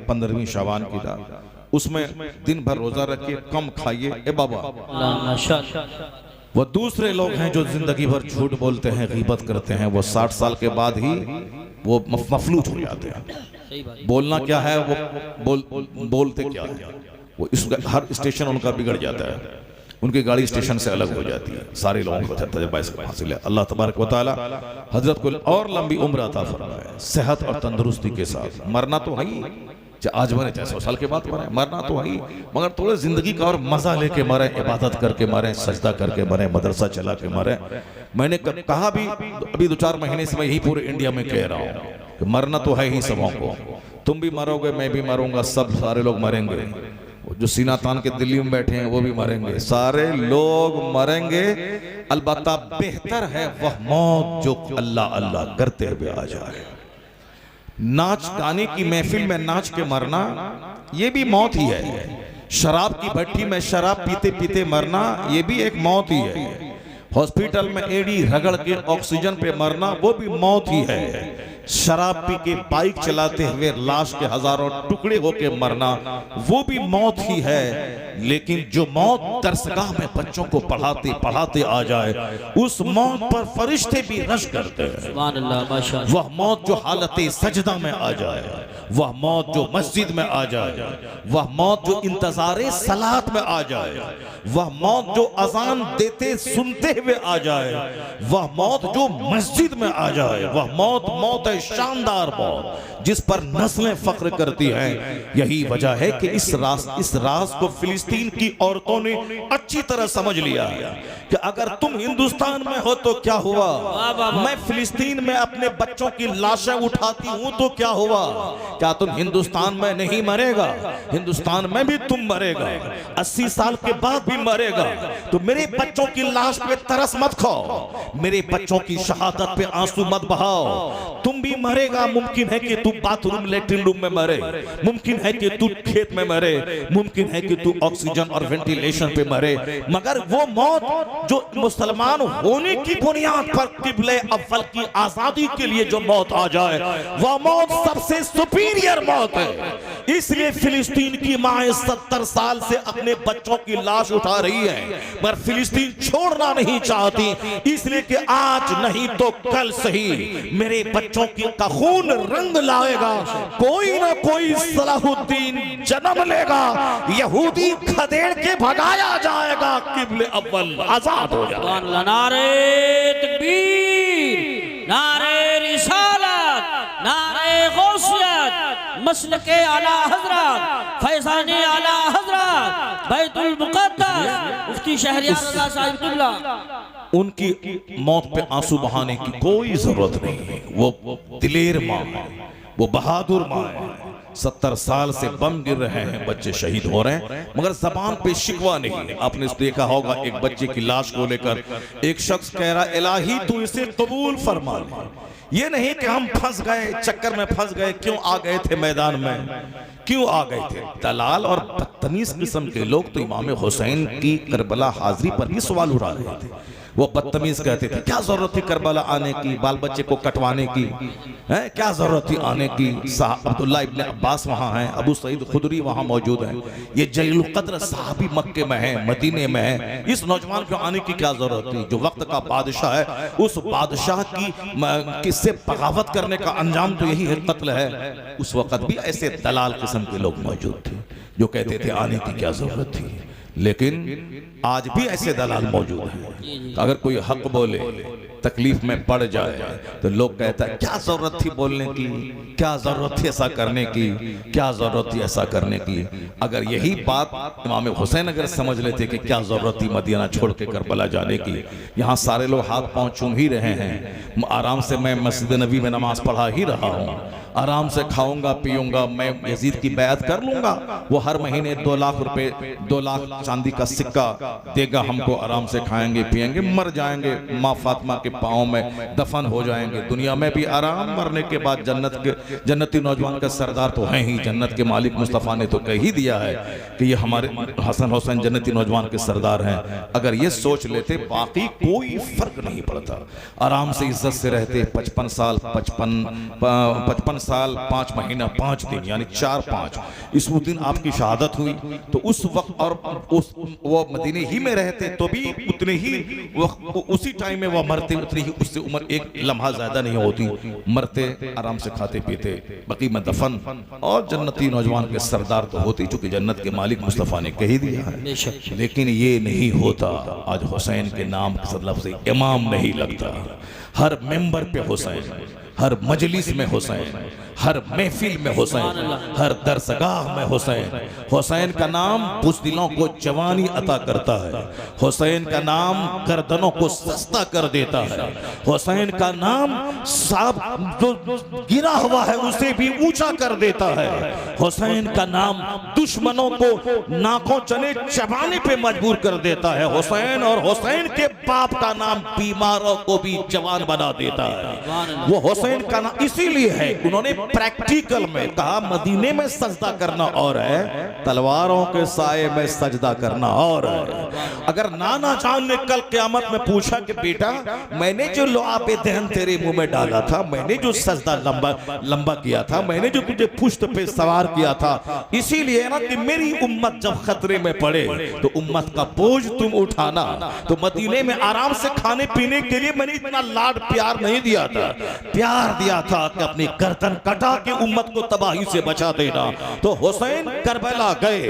15वीं शाबान की रात, उसमें दिन भर रोजा रखिए, कम खाइए। ए बाबा, वो दूसरे लोग हैं जो जिंदगी भर झूठ बोलते हैं, गीबत करते हैं, वो 60 साल के बाद ही वो मफलूज हो जाते हैं। बोलना क्या है, वो बोलते क्या है, वो हर स्टेशन उनका बिगड़ जाता है, उनकी गाड़ी स्टेशन से अलग हो जाती है। सारे लोगों को तजुर्बा इसका हासिल है। अल्लाह तबारक व तआला हजरत को और लंबी उम्र अता फरमाए, सेहत और तंदुरुस्ती के साथ। मरना तो है ही, चाहे आज मरे चाहे 100 साल के बाद मरे, मरना तो है ही, मगर थोड़े जिंदगी का और मजा लेके मरे, इबादत करके मरे, सजदा करके मरे, मदरसा चला के मरे। मैंने कहा भी अभी 2-4 महीने से मैं यही पूरे इंडिया में कह रहा हूँ कि मरना तो है ही सबों को। तुम भी मरोगे, मैं भी मरूंगा, सब सारे लोग मरेंगे। जो सीना तान के दिल्ली में बैठे हैं वो भी मरेंगे, सारे लोग मरेंगे। अलबत्ता बेहतर है वह मौत जो अल्लाह अल्लाह करते हुए आ जाए। नाच गाने की महफिल में नाच के मरना ये भी मौत ही है। शराब की भट्टी में शराब पीते पीते मरना ये भी एक मौत ही है। हॉस्पिटल में एड़ी रगड़ के ऑक्सीजन पे मरना वो भी मौत ही है। शराब पी के बाइक चलाते हुए लाश के हजारों टुकड़े होके मरना वो भी मौत ही है। लेकिन जो मौत दरसगाह में बच्चों को पढ़ाते पढ़ाते आ जाए, उस मौत पर फरिश्ते भी रश करते हैं। वह मौत जो हालत सजदा में आ जाए, वह मौत जो मस्जिद में आ जाए, वह मौत जो इंतजारे सलात में आ जाए, वह मौत जो अजान देते सुनते हुए आ जाए, वह मौत जो मस्जिद में आ जाए, वह मौत मौत है शानदार मौत जिस पर नस्लें फख्र करती हैं। यही वजह है कि इस राज को फिलिस्तीन की औरतों ने अच्छी तरह समझ लिया कि अगर तुम हिंदुस्तान में हो तो क्या हुआ, मैं फिलिस्तीन में अपने बच्चों की लाशें उठाती हूं तो क्या हुआ। क्या तुम हिंदुस्तान में नहीं मरेगा, हिंदुस्तान में भी तुम मरेगा, 80 साल के बाद भी मरेगा। तो मेरे बच्चों की लाश पे तरस मत खाओ, मेरे बच्चों की शहादत पे आंसू मत बहाओ। तुम भी मरेगा, मुमकिन है कि तू बाथरूम लेटरिन रूम में मरे, मुमकिन है कि तू खेत में मरे, मुमकिन है कि तू ऑक्सीजन और वेंटिलेशन पे मरे, मगर वो मौत जो मुसलमान होने की बुनियाद पर किबले अव्वल की आजादी के लिए जो मौत आ जाए, वह मौत सबसे सुपीरियर मौत है। इसलिए फिलिस्तीन की मां 70 साल से अपने बच्चों की लाश उठा रही है, मगर फिलिस्तीन छोड़ना नहीं चाहती, इसलिए कि आज नहीं तो कल सही मेरे बच्चों का खून रंग लाएगा, कोई ना कोई सलाहुद्दीन जन्म लेगा, यहूदी खदेड़ के भगाया जाएगा, किबले अव्वल आजाद हो जाएगा। नारे तकबीर, नारे रिसालत, नारे गौसियत, मसलके आला हजरत, फैजाने आला हजरत, बैतुल मुक़द्दस मुफ्ती शहरियार रज़ा साहिब क़िबला, उनकी मौत पे आंसू बहाने की कोई जरूरत नहीं है। वो दिलेर मां है, वो बहादुर मां है। 70 साल से बम गिर रहे हैं, बच्चे शहीद हो रहे हैं, मगर जबान पे शिकवा नहीं है। आपने देखा होगा एक बच्चे की लाश को लेकर एक शख्स कह रहा, इलाही तू इसे कबूल फरमा ले। ये नहीं कि हम फंस गए, चक्कर में फंस गए, क्यों आ गए थे मैदान में, क्यों आ गए थे। दलाल और बदतमीज किस्म के लोग तो इमाम हुसैन की करबला हाजिरी पर भी सवाल उठा रहे थे। वो बदतमीज कहते थे क्या जरूरत थी करबला आने की, बाल बच्चे को कटवाने की, है क्या जरूरत थी आने की। अब्दुल्ला इब्ने अब्बास वहां हैं, अबू सईद खुदरी वहां मौजूद हैं, ये जलील कद्र साहबी मक्के में है, मदीने में है, इस नौजवान को आने की क्या जरूरत थी। जो वक्त का बादशाह है, उस बादशाह की किससे बगावत करने का अंजाम तो यही है, कत्ल है। उस वक्त भी ऐसे दलाल किस्म के लोग मौजूद थे जो कहते थे आने की क्या जरूरत थी। लेकिन आज भी ऐसे दलाल मौजूद हैं। अगर कोई हक बोले, तकलीफ में पड़ जाए, तो लोग कहता है क्या जरूरत थी बोलने की, क्या जरूरत थी ऐसा करने की, क्या जरूरत थी ऐसा करने की। अगर यही बात इमाम हुसैन अगर समझ लेते कि क्या जरूरत थी मदीना छोड़ के करबला जाने की, यहाँ सारे लोग हाथ पांव चूम ही रहे हैं, आराम से मैं मस्जिद नबी में नमाज पढ़ा ही रहा हूँ, आराम से खाऊंगा पीऊंगा, मैं यजीद की बैत कर लूंगा, वो हर महीने 2 लाख रुपए 2 लाख चांदी का सिक्का देगा हमको, आराम से खाएंगे पिएंगे, मर जाएंगे, माँ फातिमा के पाँव में दफन हो जाएंगे, दुनिया में भी आराम, मरने के बाद जन्नती नौजवान का सरदार तो है ही, जन्नत के मालिक मुस्तफ़ा ने तो कह ही दिया है कि ये हमारे हसन हुसैन जन्नती नौजवान के सरदार हैं। अगर ये सोच लेते बाकी कोई फर्क नहीं पड़ता, आराम से इज्जत से रहते, 55 साल साल 5 महीना 5 दिन यानी 4-5 इस दिन आपकी शहादत हुई। तो उस वक्त और वो मदीने ही में रहते तो भी उतने ही उसी टाइम में वो मरते, उतनी ही उससे उम्र एक लम्हा ज्यादा नहीं होती, मरते आराम से खाते पीते बकी में दफन और जन्नती नौजवान के सरदार तो होती, चूंकि जन्नत के मालिक मुस्तफ़ा ने कह ही दिया है। लेकिन ये नहीं होता। आज हुसैन के नाम से इमाम नहीं लगता। हर मेंबर पे हुसैन, हर मजलिस में हुसैन, हर महफिल में हुसैन, हर दरसगाह में हुसैन। हुसैन का नाम बुज़दिलों को जवानी अता करता है। हुसैन का नाम गर्दनों को सस्ता कर देता है। हुसैन का नाम सांप जो गिरा हुआ है उसे भी ऊंचा कर देता है। हुसैन का नाम दुश्मनों को नाकों चने चबाने पे मजबूर कर देता है। हुसैन और हुसैन के बाप का नाम बीमारों को भी जवान बना देता है। वो हुसैन का नाम इसीलिए है उन्होंने प्रैक्टिकल में कहा मदीने में सजदा करना और है, तलवारों के साए में सजदा करना और है। अगर नाना जान ने कल क़यामत में पूछा कि बेटा मैंने जो लुआब दहन तेरे मुंह में डाला था, मैंने जो सजदा लंबा किया था, मैंने जो तुझे पुश्त पे सवार किया था, इसीलिए ना कि मेरी उम्मत जब खतरे में पड़े तो उम्मत का बोझ तुम उठाना। तो मदीने में आराम से खाने पीने के लिए मैंने इतना लाड प्यार नहीं दिया था, प्यार दिया था कि अपनी गर्दन कटा के उम्मत को तबाही से बचा देना। तो हुसैन करबला गए,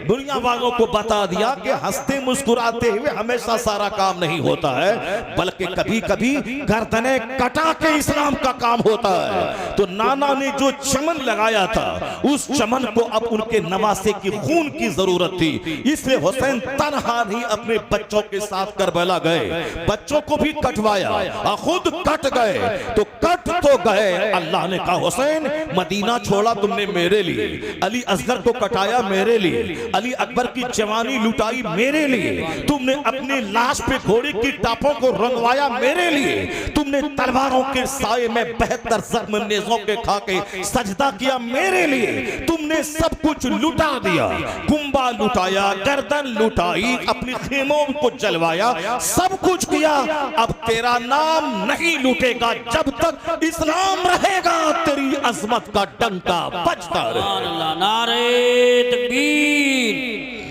दुनिया वालों को बता दिया कि हंसते मुस्कुराते हुए हमेशा सारा काम नहीं होता है, बल्कि कभी कभी गर्दनें कटा के इस्लाम का काम होता है। तो नाना ने जो चमन लगाया था उस चमन को अब उनके नवासे की खून की जरूरत थी, इसलिए हुसैन तन्हा नहीं अपने बच्चों के साथ करबला गए, बच्चों को भी कटवाया और खुद कट गए। तो कट तो गए, अल्लाह ने कहा हुसैन मदीना छोड़ा तुमने मेरे लिए, अली असगर को कटाया मेरे लिए, अली अकबर की जवानी लुटाई मेरे लिए, तुमने अपनी लाश पे घोड़े की टापों को रंगवाया मेरे लिए, तुमने तलवारों के साए में 72 ज़र्मनेज़ों के खाके सजदा किया मेरे लिए, तुमने सब कुछ लुटा दिया, कुंबा लुटाया, गर्दन लुटाई, अपने खेमों को जलवाया, सब कुछ किया। अब तेरा नाम नहीं लूटेगा जब तक इस्लाम रहेगा, तेरी अजमत का डंका बजता रहेगा। नारे तकबीर,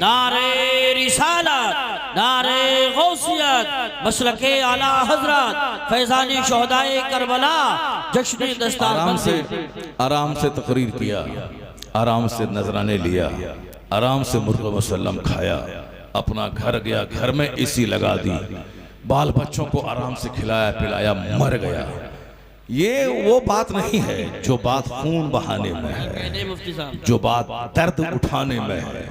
नारे रिसालत, नारे गौसियत, मसलके आला हजरत, फैजानी शोहदाए करबला, जश्न दस्तार आराम से तकरीर किया, आराम से नजराने लिया, आराम से मुर्गा मुसल्लम खाया, अपना घर गया, घर में एसी लगा दी, बाल बच्चों को आराम से खिलाया पिलाया, मर गया। ये वो बात नहीं है जो बात खून बहाने में है, जो बात दर्द उठाने में है।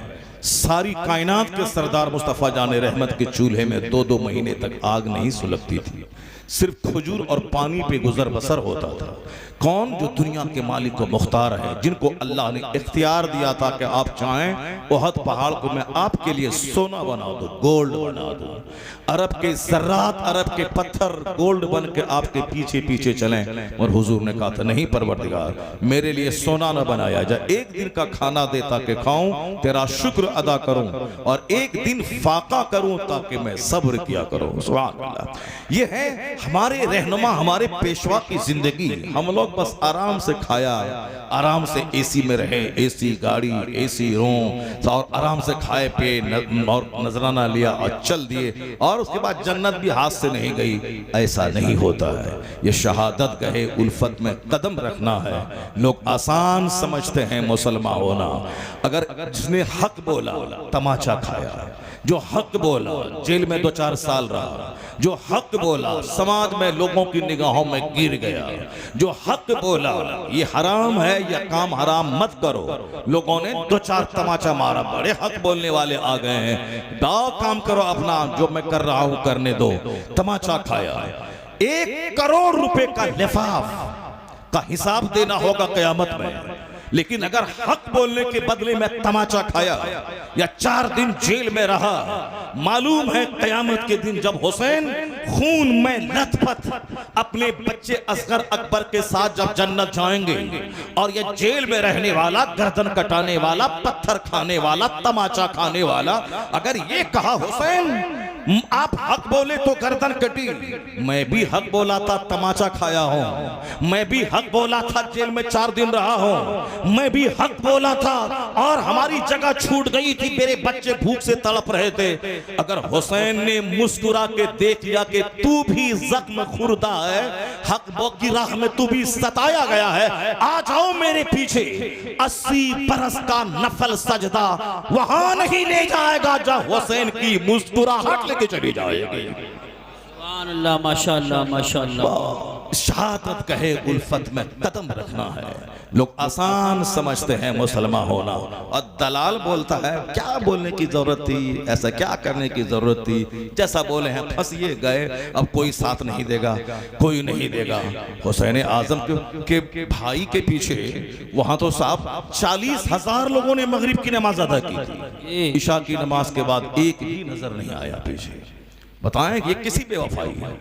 सारी कायनात के सरदार मुस्तफ़ा जाने रहमत के चूल्हे में 2-2 महीने तक आग नहीं सुलगती थी, सिर्फ खजूर और पानी पे गुजर बसर होता था। कौन? जो दुनिया के मालिक को मुख्तार है, जिनको अल्लाह ने इख्तियार दिया था कि आप चाहें ओहद पहाड़ को मैं आपके लिए सोना बना दूं, गोल्ड बना दूं, अरब के ज़र्रात, अरब के पत्थर गोल्ड बन के आपके पीछे पीछे चलें। और हुजूर ने कहा था नहीं परवरदिगार, मेरे लिए सोना न बनाया जाए, एक दिन का खाना दे ताकि खाऊं, तेरा शुक्र अदा करूं, और एक दिन फाका करूं ताकि मैं सब्र किया करूं। सुभान अल्लाह। ये है हमारे रहनुमा, हमारे पेशवा की जिंदगी। हम लोग बस आराम से खाया, आराम से एसी में रहे, एसी गाड़ी, एसी रूम, और आराम से खाए पे और नजराना लिया और चल दिए, और उसके बाद जन्नत भी हाथ से नहीं गई। ऐसा नहीं होता है। ये शहादत कहे उल्फत में कदम रखना है। लोग आसान समझते हैं मुसलमान होना। अगर जिसने हक बोला तमाचा खाया, जो हक बोला जेल में 2-4 साल रहा, जो हक बोला समाज में लोगों की निगाहों में गिर गया, जो हक बोला ये हराम है, यह काम हराम मत करो, लोगों ने 2-4 तमाचा मारा, बड़े हक बोलने वाले आ गए हैं, दाव काम करो अपना, जो मैं कर रहा हूं करने दो, तमाचा खाया। 1 करोड़ रुपए का लिफाफ का हिसाब देना होगा क़यामत में। लेकिन अगर हक बोलने के बदले में तमाचा खाया या 4 दिन जेल में रहा, मालूम है क़यामत के दिन जब हुसैन खून में लथपथ अपने बच्चे असगर अकबर के साथ जब जन्नत जाएंगे, और ये जेल में रहने वाला, गर्दन कटाने वाला, पत्थर खाने वाला, तमाचा खाने वाला, अगर ये कहा हुसैन आप हक बोले तो गर्दन कटी, मैं भी हक बोला था तमाचा खाया हूं, मैं भी हक बोला था जेल में 4 दिन रहा हूं, मैं भी हक बोला था और हमारी जगह छूट गई थी, मेरे बच्चे भूख से तड़प रहे थे। अगर हुसैन ने मुस्कुरा के देख लिया कि तू भी जख्म खुर्दा है, हक की राह में तू भी सताया गया है, आ जाओ मेरे पीछे, 80 बरस का नफल सजदा वहां नहीं ले जाएगा जहां हुसैन की मुस्कुराहट लेके चली जाएगी। सुभान अल्लाह, माशाअल्लाह माशाअल्लाह। शहादत कहे उल्फत में कदम रखना है। लोग आसान समझते हैं मुसलमान होना, और दलाल बोलता है क्या बोलने की जरूरत थी, ऐसा क्या करने की जरूरत थी, जैसा बोले हैं फंसिए गए, अब कोई साथ नहीं देगा, कोई नहीं देगा। हुसैन आजम के भाई के पीछे वहां तो साहब 40,000 लोगों ने मगरिब की नमाज अदा की थी, ईशा की नमाज के बाद एक भी नजर नहीं आया पीछे। बताएं ये किसी बेवफाई है।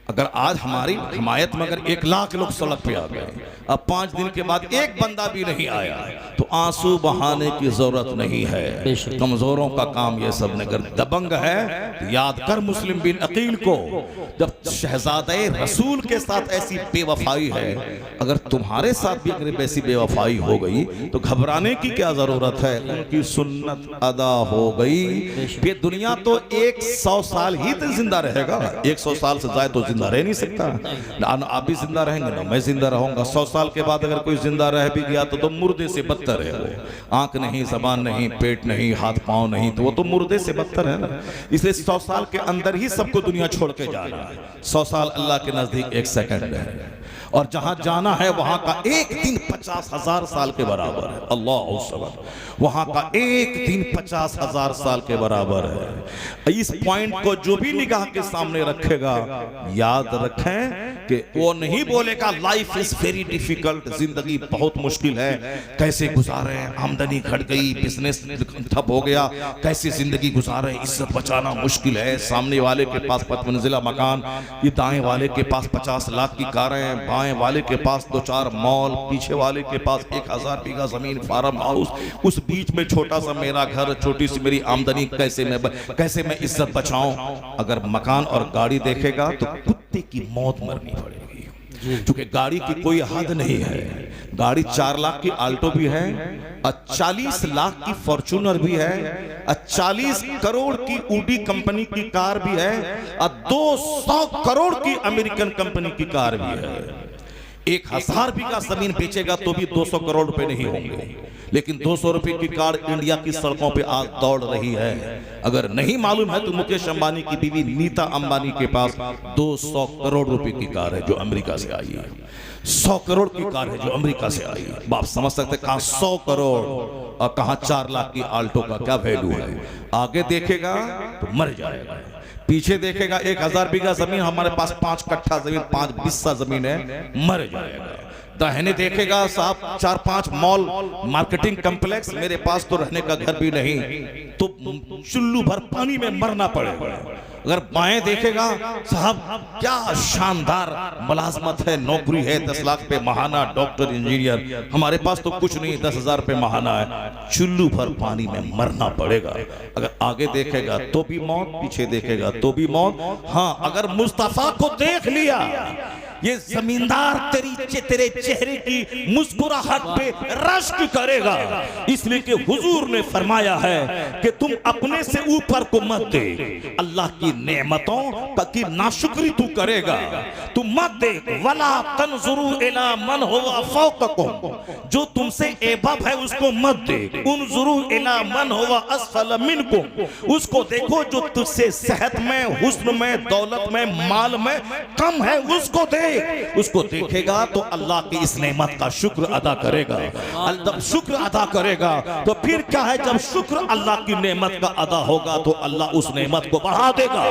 अगर आज हमारी हिमायत में अगर 1 लाख लोग सड़क पे आ गए, अब 5 दिन के बाद एक बंदा भी नहीं आया, तो आंसू बहाने की जरूरत नहीं है। कमजोरों का काम ये सब नहीं कर। दबंग है याद कर मुस्लिम बिन अकील को, जब शहजादे रसूल के साथ ऐसी बेवफाई है, अगर तुम्हारे साथ भी अगर ऐसी बेवफाई हो गई तो घबराने की क्या जरूरत है। उनकी सुन्नत अदा हो गई। ये दुनिया तो 100 साल ही तो जिंदा रहेगा, 100 साल से ज्यादा तो जिंदा रह नहीं सकता। ना आप भी जिंदा रहेंगे ना मैं जिंदा रहूंगा। 100 साल के बाद अगर कोई जिंदा रह भी गया तो मुर्दे से बदतर है वो। आंख नहीं, जबान नहीं, पेट नहीं, हाथ पांव नहीं, तो वो तो मुर्दे से बदतर है ना। इसलिए 100 साल के अंदर ही सबको दुनिया छोड़ के जाना है। 100 साल अल्लाह के नजदीक 1 सेकंड है, और जहां जाना है वहां का एक दिन 50,000 साल के बराबर है। अल्लाह अकबर। वहां का एक दिन 50,000 साल के बराबर है। इस पॉइंट को जो भी निगाह के सामने रखेगा, याद रखें कि वो नहीं बोलेगा लाइफ इज वेरी डिफिकल्ट, जिंदगी बहुत मुश्किल है, कैसे गुजारे, आमदनी घट गई, बिजनेस ठप हो गया, कैसे जिंदगी गुजारे, इज्जत बचाना मुश्किल है, सामने वाले के पास 5 मंजिला मकान, ये दाएं वाले के पास 50 लाख की कारें, बाएं वाले के पास 2-4 मॉल, पीछे वाले के पास 1000 बीघा जमीन, फार्म हाउस, उस बीच में छोटा सा मेरा घर, छोटी सी मेरी आमदनी, कैसे मैं इज्जत बचाऊं। अगर मकान और गाड़ी देखेगा तो कुत्ते की मौत मरनी पड़ेगी, क्योंकि गाड़ी की कोई हद नहीं है। गाड़ी 4 लाख की आल्टो भी है, और 40 लाख की फॉर्च्यूनर भी है, और 40 करोड़ की ऊडी कंपनी की कार भी है, और 200 करोड़ की अमेरिकन कंपनी की कार भी है। 1000 बीघा जमीन बेचेगा तो भी 200 करोड़ रुपए नहीं होंगे, लेकिन 200 रुपए की कार इंडिया की सड़कों पे आज दौड़ रही है। अगर नहीं मालूम है तो मुकेश अंबानी की बीवी नीता अंबानी के पास 200 करोड़ रुपए की कार है जो अमेरिका से आई है। 100 करोड़ की कार है जो अमेरिका से आई है। आप समझ सकते हैं कहां 100 करोड़ और कहां 4 लाख की आल्टो का क्या वैल्यू है। आगे देखेगा तो मर जाएगा, पीछे देखेगा 1000 बीघा जमीन, हमारे पास 5 कट्ठा जमीन, 5 बिस्सा जमीन है, मर जाएगा। दाहिने देखेगा साहब 4-5 मॉल, मार्केटिंग कॉम्प्लेक्स, मेरे पास तो रहने का घर भी नहीं, तो चुल्लू भर पानी में मरना पड़ेगा। अगर बाएं देखेगा साहब क्या शानदार मुलाजमत है, नौकरी है, 10 लाख पे महाना, डॉक्टर इंजीनियर, हमारे पास तो कुछ नहीं, 10,000 पे महाना है, चुल्लू भर पानी में मरना पड़ेगा। अगर आगे देखेगा तो भी मौत, पीछे देखेगा तो भी मौत। हाँ, अगर मुस्तफा को देख लिया, ये जमींदार तेरे चेहरे की मुस्कुराहट पे रश्क करेगा, इसलिए कि हुजूर ने फरमाया है कि तुम अपने से ऊपर को मत दे, अल्लाह की नेमतों की नाशुक्री तू करेगा, तू मत दे। वला तनजुरू इला मन हुवा फौककुम, जो तुमसे एबब है उसको मत दे। उनजुरू इला मन हुवा असफल मिनकुम, उसको देखो जो तुझसे सेहत में, हुस्न में, दौलत में, माल में कम है, उसको दे। उसको देखेगा तो अल्लाह की इस नेमत का शुक्र अदा करेगा। जब शुक्र अदा करेगा तो फिर क्या है, जब शुक्र अल्लाह की नेमत का अदा होगा तो अल्लाह उस नेमत को बढ़ा देगा।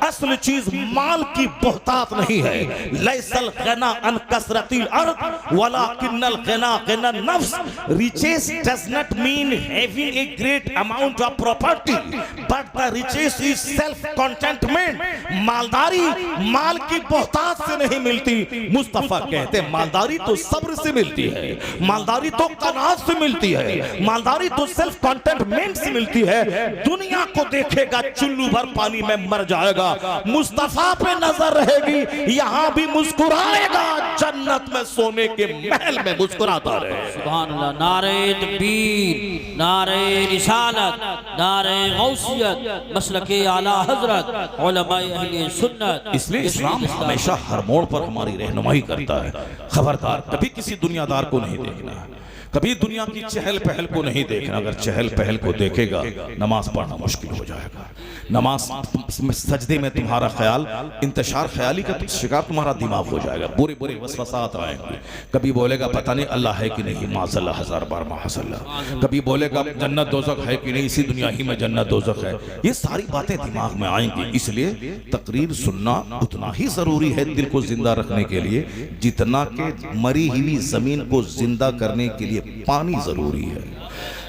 असल चीज माल की बहुतात नहीं है। लैसल गना अन कसरतिल अर्द वलाकिन्नल गना गना नफ्स। Riches does not mean having a great amount of property but the riches is self contentment. मालदारी माल की बहुतात से नहीं मिलती। मुस्तफा कहते हैं मालदारी तो सब्र से मिलती है, मालदारी तो कनात से मिलती है, मालदारी तो सेल्फ कंटेंटमेंट से मिलती है। दुनिया को देखेगा चुल्लू भर पानी में मर जाएगा, मुस्तफा पे नजर रहेगी यहां भी मुस्कुराएगा, जन्नत में सोने के महल में मुस्कुराता रहे। सुभान अल्लाह। नारे तकबीर, नारे रिसालत, नारे गौसियत, मसलके आला हजरत, उलमाए अहले सुन्नत। इसलिए इस्लाम हमेशा हर मोड़ पर हमारी रहनुमाई करता है। खबरदार कभी किसी दुनियादार को नहीं देखना, कभी दुनिया की चहल पहल को नहीं देखना। अगर चहल पहल को देखेगा नमाज पढ़ना मुश्किल हो जाएगा। नमाज में सजदे में तुम्हारा ख्याल इंतशार ख्याली का शिकार तुम्हारा दिमाग हो जाएगा, बुरे बुरे वसवसात आएंगे। कभी बोलेगा पता नहीं अल्लाह है कि नहीं, माज़ल्लाह हजार बार माज़ल्लाह। कभी बोलेगा जन्नत दोज़ख है कि नहीं, इसी दुनिया ही में जन्नत दोज़ख है। ये सारी बातें दिमाग में आएंगी। इसलिए तकरीर सुनना उतना ही जरूरी है दिल को जिंदा रखने के लिए जितना कि मरी हुई जमीन को जिंदा करने के लिए पानी जरूरी है।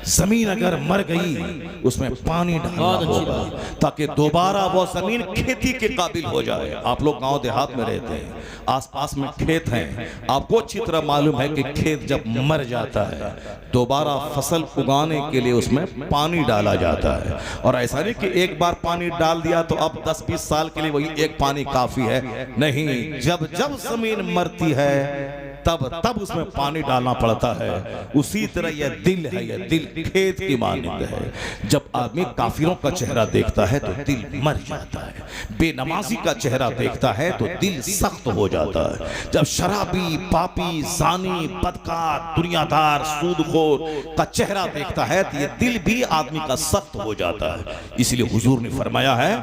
जमीन अगर मर गई उसमें पानी डालना होगा ताकि दोबारा वो जमीन खेती के काबिल हो जाए। आप लोग गांव देहात में रहते हैं, आसपास में खेत हैं, आपको अच्छी तरह मालूम है कि खेत जब मर जाता है दोबारा फसल उगाने के लिए उसमें पानी डाला जाता है। और ऐसा नहीं कि एक बार पानी डाल दिया तो अब 10-20 साल के लिए वही एक पानी काफी है, नहीं। जब जब जमीन मरती है तब उसमें पानी डालना पड़ता है। उसी तरह यह दिल है, यह दिल खेत की मानंद है। जब आदमी काफिरों का चेहरा देखता है तो दिल मर जाता है, बेनमाजी का चेहरा देखता है तो दिल सख्त हो जाता है। जब शराबी, पापी, जानी, बदकार, दुनियादार, सूदखोर का चेहरा देखता है तो यह दिल भी आदमी का सख्त हो जाता है। इसलिए हुजूर ने फरमाया है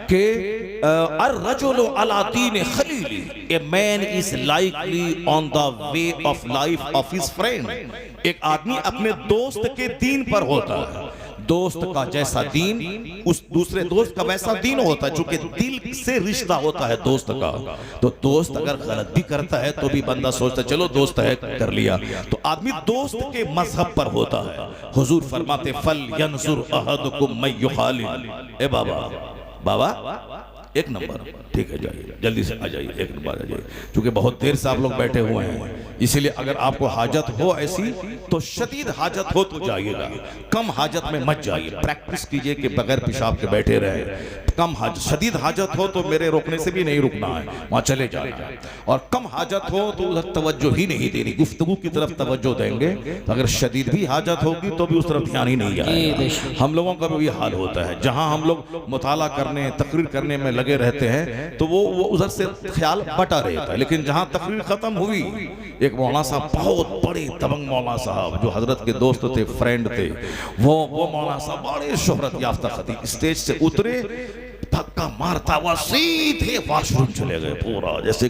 कि अर्रजुलु अला दीन Khalili, a man is likely on the way of life of his friend. एक आदमी अपने दोस्त के दीन पर होता है। दोस्त का जैसा दीन उस दूसरे दोस्त का वैसा दीन होता है, चूंकि दिल से रिश्ता होता है दोस्त का। तो दोस्त अगर गलत भी करता है तो भी बंदा सोचता चलो दोस्त है कर लिया। तो आदमी दोस्त के मजहब पर होता है। हुजूर फरमाते फल यंजुर अहदुकुम मैं युखालिल। ए बाबा एक नंबर, ठीक है जाइए जल्दी से आ जाइए, एक नंबर आ जाइए, क्योंकि बहुत देर से आप लोग बैठे हुए हैं। इसीलिए अगर आपको हाजत हो ऐसी तो शदीद हाजत हो तो जाइएगा, कम हाजत में मत जाइए। प्रैक्टिस कीजिए कि बगैर पेशाब के बैठे रहे। कम हाजत, शदीद हाजत हो तो मेरे रोकने से भी नहीं रुकना है, वहाँ चले जाना। और कम हाजत हो तो उधर तवज्जो ही नहीं देनी, गुफ्तगू की तरफ तवज्जो देंगे। तो अगर शदीद भी हाजत होगी तो भी उस तरफ ध्यान ही नहीं जाएगा। हम लोगों का भी हाल होता है, जहाँ हम लोग मुताला करने, तकरीर करने में लगे रहते हैं तो वो उधर से ख्याल बटा रहता है। लेकिन जहां तकरीर खत्म हुई, एक मौलाना साहब, बहुत बड़े दबंग मौलाना साहब जो हजरत के दोस्त थे, फ्रेंड थे, वो मौलाना साहब बड़े शोहरत याफ्ता खतीब, स्टेज से उतरे, धक्का मारता हुआ सीधे वॉशरूम चले गए। पूरा जैसे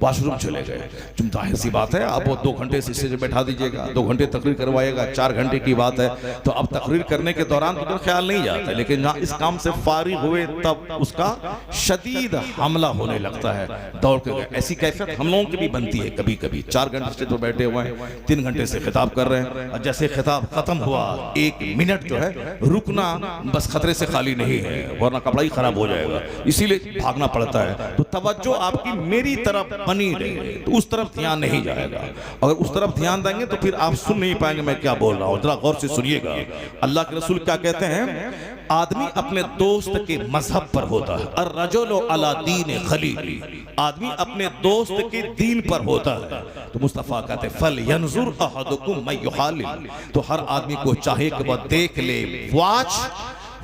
वॉशरूम चले गए। जाहिर सी बात है, आप वो 2 घंटे से स्टेज पे बैठा दीजिएगा, 2 घंटे तकरीर करवाएगा, 4 घंटे की बात है तो अब तकरीर करने के दौरान तो ख्याल नहीं जाता है। लेकिन जहाँ इस काम से फारिग हुए तब उसका शदीद हमला होने लगता है, दौड़ के गए। ऐसी कैफियत हम लोगों की भी बनती है कभी कभी। 4 घंटे स्टेज पर बैठे हुए हैं, 3 घंटे से खिताब कर रहे हैं, और जैसे खिताब खत्म हुआ 1 मिनट जो है रुकना बस खतरे से खाली नहीं है, वरना कपड़ा ही खराब हो जाएगा, इसीलिए भागना पड़ता है। तो तवज्जो आपकी मेरी तरफ बनी रहे तो उस तरफ ध्यान नहीं जाएगा। अगर उस तरफ ध्यान देंगे तो फिर आप सुन नहीं पाएंगे मैं क्या बोल रहा हूं। जरा गौर से सुनिएगा, अल्लाह के रसूल क्या कहते हैं, आदमी अपने दोस्त के मजहब पर होता है। अर्रजुलु अला दीन खलीली, आदमी अपने दोस्त के दीन पर होता है। तो मुस्तफा कहते फल यंजुर अहदुकुम मैं युखालिल, तो हर आदमी को चाहे कि वह देख ले, वॉच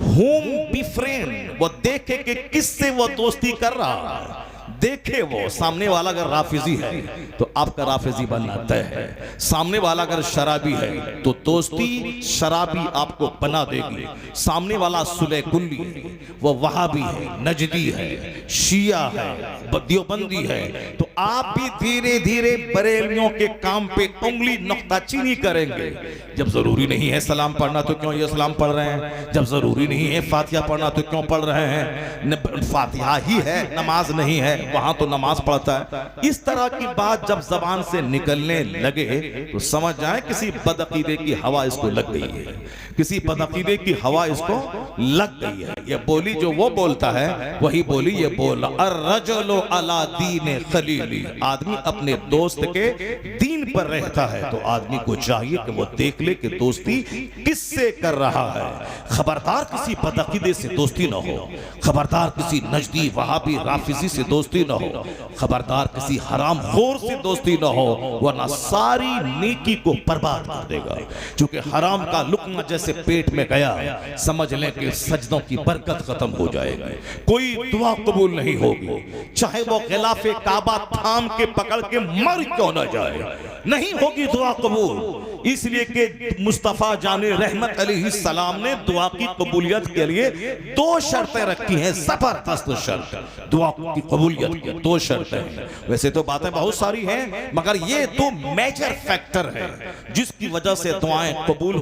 whom befriend, वो देखे कि किससे वो दोस्ती कर रहा है। देखे वो सामने वाला अगर राफिजी है तो आपका राफिजी बनना तय है। सामने वाला अगर शराबी है तो दोस्ती शराबी आपको बना देगी। सामने वाला सुले कुल्ली है, वो वहाबी है, नजदी है, शिया है, देवबंदी है, तो आप भी धीरे धीरे बरेलियों के काम पे उंगली नुक्ताचीनी करेंगे। जब जरूरी नहीं है सलाम पढ़ना तो क्यों ये सलाम पढ़ रहे हैं, जब जरूरी नहीं है फातिहा पढ़ना तो क्यों पढ़ रहे हैं, फातिहा ही है नमाज नहीं है, वहां तो नमाज पढ़ता है। इस तरह की बात जब जबान से निकलने लगे तो समझ जाए किसी बदअकीदे की हवा इसको लग गई है, किसी बदअकीदे की हवा इसको लग गई है। ये बोली जो वो बोलता है वही बोली ये बोला, अर्रजुलु अला दीन खलीली, आदमी अपने दोस्त के दीन पर रहता है तो आदमी को चाहिए कि वो देख ले कि दोस्ती किससे कर रहा है। खबरदार किसी बदअकीदे से दोस्ती न हो, खबरदार किसी नजदी वहाबी राफिजी से दोस्ती न हो, खबरदार किसी हराम खोर से दोस्ती न हो, वरना सारी नेकी को बर्बाद कर देगा। क्योंकि हराम का लुकमा जैसे पेट में गया समझ लें कि सजदों की बरकत खत्म हो जाएगी, कोई दुआ कबूल नहीं होगी, चाहे वो खिलाफे काबा थाम के पकड़ के मर क्यों न जाए, नहीं होगी दुआ कबूल। इसलिए कि मुस्तफा जाने रहमत अलैहिस्सलाम ने दुआ की कबूलियत के लिए दो शर्तें रखी हैं, जबरदस्त शर्त दुआ की कबूलियत की दो शर्तें हैं। वैसे तो बातें बहुत सारी हैं मगर ये दो मेजर फैक्टर है जिसकी वजह से दुआएं कबूल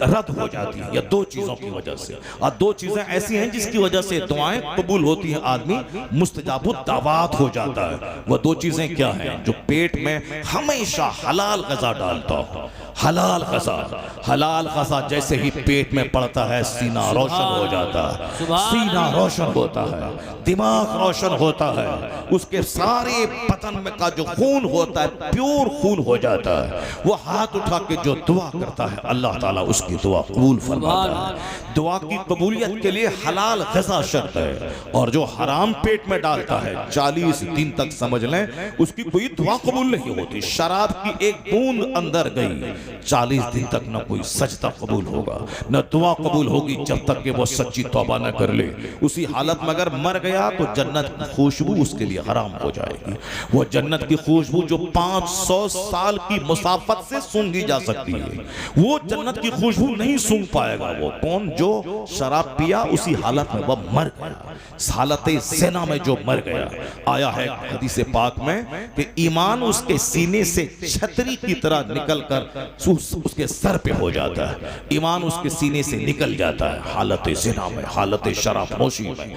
रद्द हो जाती हैं, या दो चीजों की वजह से। और दो चीजें ऐसी हैं जिसकी वजह से दुआएं कबूल होती हैं, आदमी मुस्तजाबुद दावात हो जाता है। वो दो चीजें क्या हैं? जो पेट में हमेशा हलाल ग़िज़ा डालता हो, हलाल ग़िज़ा जैसे ही पेट में पड़ता है सीना रोशन हो जाता है, सीना रोशन होता है, दिमाग रोशन होता है, उसके सारे बदन में का जो खून होता है प्योर खून हो जाता है। वो हाथ उठा के जो दुआ करता है अल्लाह ताला उसकी दुआ कबूल फरमाता है। दुआ की कबूलियत के लिए हलाल ग़िज़ा शर्त है, और जो हराम पेट में डालता है 40 दिन तक समझ लें उसकी कोई दुआ कबूल नहीं होती। शराब की एक बूंद अंदर गई 40 दिन तक न कोई सजदा कबूल होगा, न दुआ कबूल होगी जब तक कि वो सच्ची तौबा न कर ले। उसी हालत में अगर मर गया तो जन्नत की खुशबू उसके लिए हराम हो जाएगी। वो जन्नत की खुशबू जो 500 साल की मुसाफत से सूंघी जा सकती है, वो जन्नत की खुशबू नहीं सूंघ पाएगा। वो कौन? जो शराब पिया उसी हालत में वह मर गया, हालत ज़िना में जो मर गया। आया है हदीस पाक में कि ईमान उसके सीने से छतरी की तरह निकलकर उसके सर पे हो जाता है, ईमान उसके सीने से निकल जाता है हालत ज़िना में, हालत शराब नोशी में,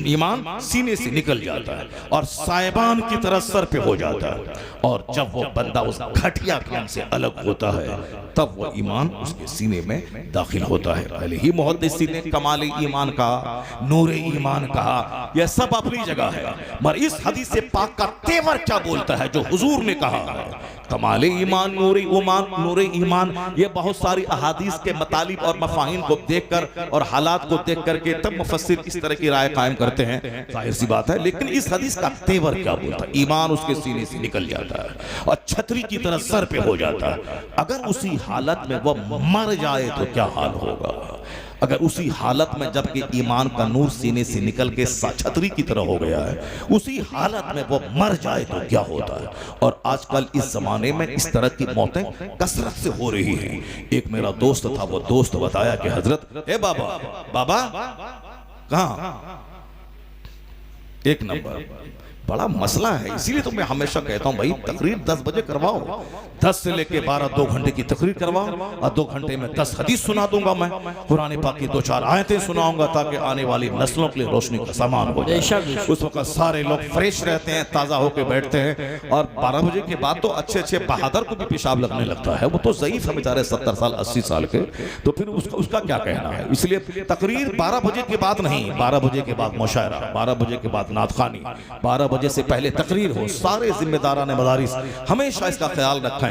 ईमान सीने से निकल जाता है और साइबान की तरह सर पे हो जाता है। और जब वो बंदा उस घटिया काम से अलग होता है तब वो ईमान उसके सीने में दाखिल होता है। पहले ही मुहद्दिसीन ने कमाल ईमान कहा, नूर ईमान कहा, यह सब अपनी जगह है, मगर इस हदीस पाक का तेवर क्या बोलता है जो हुजूर ने कहा है? कमाल ईमान, नूर ईमान, ये बहुत सारी अहादीस के मतालिब और मफाहिम को देखकर और हालात को देख करके तब मुफस्सिर इस तरह की राय कायम करते हैं, जाहिर सी बात है। लेकिन इस हदीस का तेवर क्या बोलता है? ईमान उसके सीने से निकल जाता है और छतरी की तरह सर पे हो जाता है। अगर उसी हालत में वह मर जाए तो क्या हाल होगा? अगर उसी हालत में जबकि ईमान का नूर सीने से निकल के छतरी की तरह हो गया है, उसी हालत में वो मर जाए तो क्या होता है? और आजकल इस जमाने में इस तरह की मौतें कसरत से हो रही हैं। एक मेरा दोस्त था, वो दोस्त बताया कि हजरत ए बाबा कहाँ? एक नंबर बड़ा मसला है, इसीलिए तो मैं हमेशा कहता हूं भाई तकरीर 10 बजे करवाओ, 10 से लेके 12 2 घंटे की तकरीर करवाओ, और 2 घंटे में 10 हदीस सुना दूंगा मैं, कुरान पाक की 2-4 आयतें सुनाऊंगा ताकि आने वाली नस्लों के लिए रोशनी का सामान हो जाए। उस वक्त सारे लोग फ्रेश रहते हैं, ताज़ा होकर बैठते हैं। और 12 बजे के बाद तो अच्छे बहादुर को भी पेशाब लगने लगता है, वो तो ज़ईफ है बेचारे 70 साल 80 साल के, तो फिर उसका क्या कहना है? इसलिए तकरीर 12 बजे के बाद नहीं, 12 बजे के बाद मुशायरा, 12 बजे के बाद नातखानी, 12 बजे से पहले तकरीर हो। सारे जिम्मेदारान मदारिस हमेशा इसका ख्याल रखें,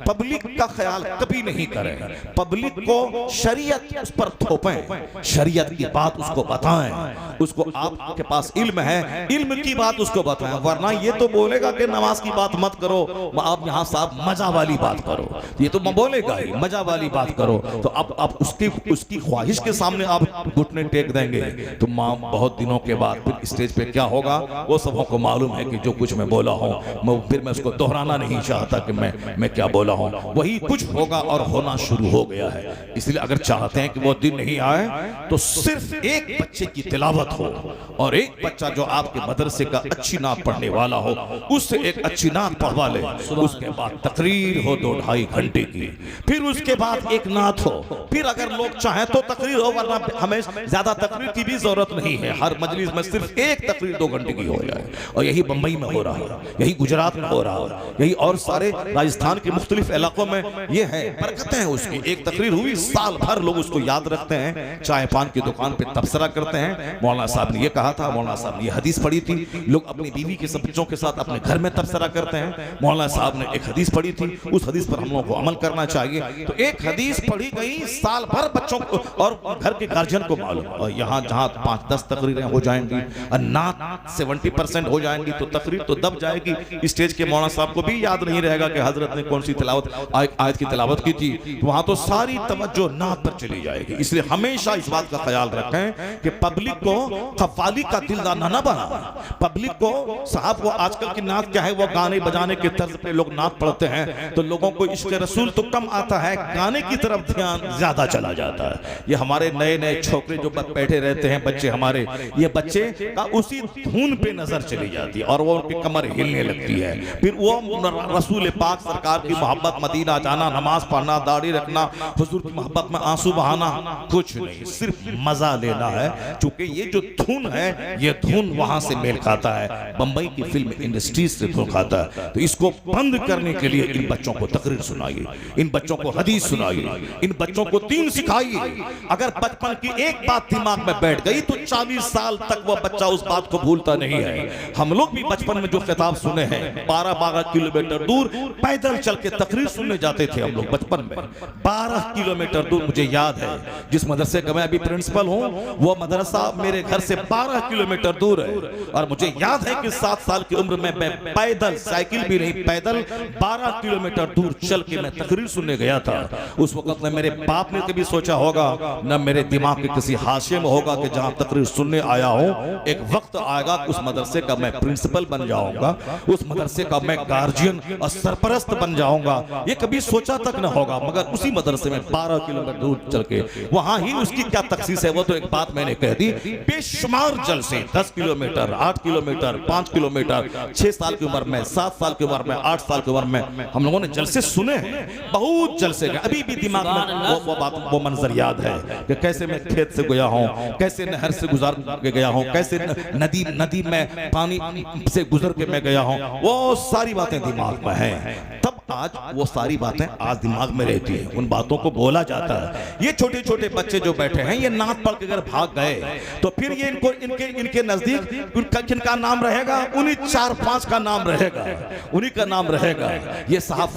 पब्लिक का ख्याल कभी नहीं करें, पब्लिक को शरीयत उस पर थोपें, शरीयत की बात उसको बताएं, उसको आपके पास इल्म है, इल्म की बात उसको बताएं। वरना ये तो बोलेगा कि नमाज की बात मत करो, आप यहाँ साहब मजा वाली बात करो, ये तो बोलेगा ही मजा वाली बात करो। तो अब उसकी ख्वाहिश के सामने आप घुटने टेक देंगे तो बहुत दिनों के बाद फिर स्टेज पे क्या होगा वो सबको मालूम मालूम है कि जो कुछ मैं बोला हूँ फिर मैं उसको दोहराना नहीं चाहता कि मैं क्या बोला हूँ, वही कुछ होगा और होना शुरू हो गया है। इसलिए अगर चाहते हैं कि वो दिन नहीं आए तो सिर्फ एक बच्चे की तिलावत हो और एक बच्चा जो आपके मदरसे का अच्छी नात पढ़ने वाला हो उससे एक अच्छी नात पढ़वा ले, उसके बाद तकरीर हो 2-2.5 घंटे की, फिर उसके बाद एक नात हो, फिर अगर लोग चाहें तो तकरीर हो, वरना हमें ज्यादा तकरीर की भी जरूरत नहीं है। हर मजलिस में सिर्फ एक तकरीर 2 घंटे की हो जाए। और यही बंबई में हो रहा है, यही गुजरात में हो रहा है, यही और सारे राजस्थान के मुख्तलिफ इलाकों में ये है। बरकतें हैं उसकी, एक तकरीर हुई साल भर लोग उसको याद रखते हैं। चाय पान की दुकान पे तबसरा करते हैं, मौलाना साहब ने ये कहा था, मौलाना साहब ने ये हदीस पढ़ी थी। लोग अपनी बीवी के सब बच्चों के साथ अपने घर में तबसरा करते हैं, मौलाना साहब ने एक हदीस पढ़ी थी, उस हदीस पर हम लोगों को अमल करना चाहिए। तो एक हदीस पढ़ी गई, साल भर बच्चों को और घर के गार्जियन को मालूम। और यहाँ जहाँ 5-10 तकरीरें हो जाएंगी और नात 70% हो जाएंगी तो तकरीर तो दब जाएगी। स्टेज के मौलाना साहब को भी याद नहीं रहेगा कि हजरत ने कौन सी तिलावत आयत की तिलावत की थी। तो वहाँ तो सारी तवज्जो नात पर चली जाएगी। इसलिए हमेशा इस बात का ख्याल रखें कि पब्लिक को कव्वाली का दिलदार ना बना। पब्लिक को साहब वो आजकल की नात क्या है, वो गाने बजाने के तर्ज पे लोग नात पढ़ते हैं तो लोगों को इश्क रसूल तो कम आता है, गाने की तरफ ध्यान ज्यादा चला जाता है। ये हमारे नए नए छोकरे जो बैठे रहते हैं बच्चे हमारे, ये बच्चे का उसी धुन पे नजर चली जाती है और वो उनकी कमर हिलने लगती है। फिर वो रसूल पाक सरकार की मोहब्बत, मदीना जाना, नमाज पढ़ना, दाढ़ी रखना, हुजूर की मोहब्बत में आंसू बहाना कुछ नहीं, सिर्फ मजा लेना है। क्योंकि ये जो धुन है ये धुन वहां से मेल खाता है, बंबई की फिल्म इंडस्ट्री से धुन खाता है। तो इसको बंद करने के लिए इन बच्चों को तकरीर सुनाइए, इन बच्चों को हदीस सुनाइए, इन बच्चों को दीन सिखाइए। अगर बचपन की एक बात दिमाग में बैठ गई तो 40 साल तक वो बच्चा उस बात को भूलता नहीं है। हम लोग भी बचपन में जो खिताब सुने हैं, 12-12 किलोमीटर दूर पैदल चल के तकरीर सुनने जाते थे हम लोग बचपन में। 12 किलोमीटर दूर, मुझे याद है जिस मदरसे का मैं अभी प्रिंसिपल हूँ वो मदरसा मेरे घर से 12 किलोमीटर दूर है। और मुझे याद है कि 7 साल की उम्र में मैं पैदल, साइकिल भी नहीं, पैदल 12 किलोमीटर दूर चल के मैं तकरीर सुनने गया था। उस वक्त में मेरे बाप ने कभी सोचा होगा, न मेरे दिमाग के किसी हाशिए में होगा कि जहां तकरीर सुनने आया हूं एक वक्त आएगा उस मदरसे का मैं प्रिंसिपल बन जाऊंगा, उस मदरसे का मैं गार्जियन और सरपरस्त बन जाऊंगा। ये कभी सोचा तक न होगा। मगर उसी मदरसे में 12 किलोमीटर दूर चल के वहां ही उसकी क्या तखसीस है वो तो एक बात मैंने कह दी। बेशुमार जलसे, 10 किलोमीटर, 8 किलोमीटर, 5 किलोमीटर, 6 साल की उम्र में, 7 साल की उम्र में, 8 साल की उम्र में हम लोगों ने जलसे सुने हैं, बहुत जलसे गए। अभी भी दिमाग में वो बात, वो मंजर याद है कि कैसे मैं खेत से गया हूँ, कैसे नहर से गुजार के गया हूँ, कैसे नदी में पानी से गुजर के मैं गया हूँ। वो सारी बातें दिमाग में हैं। तब आज वो सारी बातें आज दिमाग में रहती है, उन बातों को बोला जाता है। ये छोटे छोटे बच्चे जो बैठे हैं ये नात पढ़ के अगर भाग गए तो फिर ये इनको इनके नजदीक किनका नाम रहेगा? उन्हीं 4-5 का नाम रहेगा, उन्हीं का नाम रहेगा। ये साहब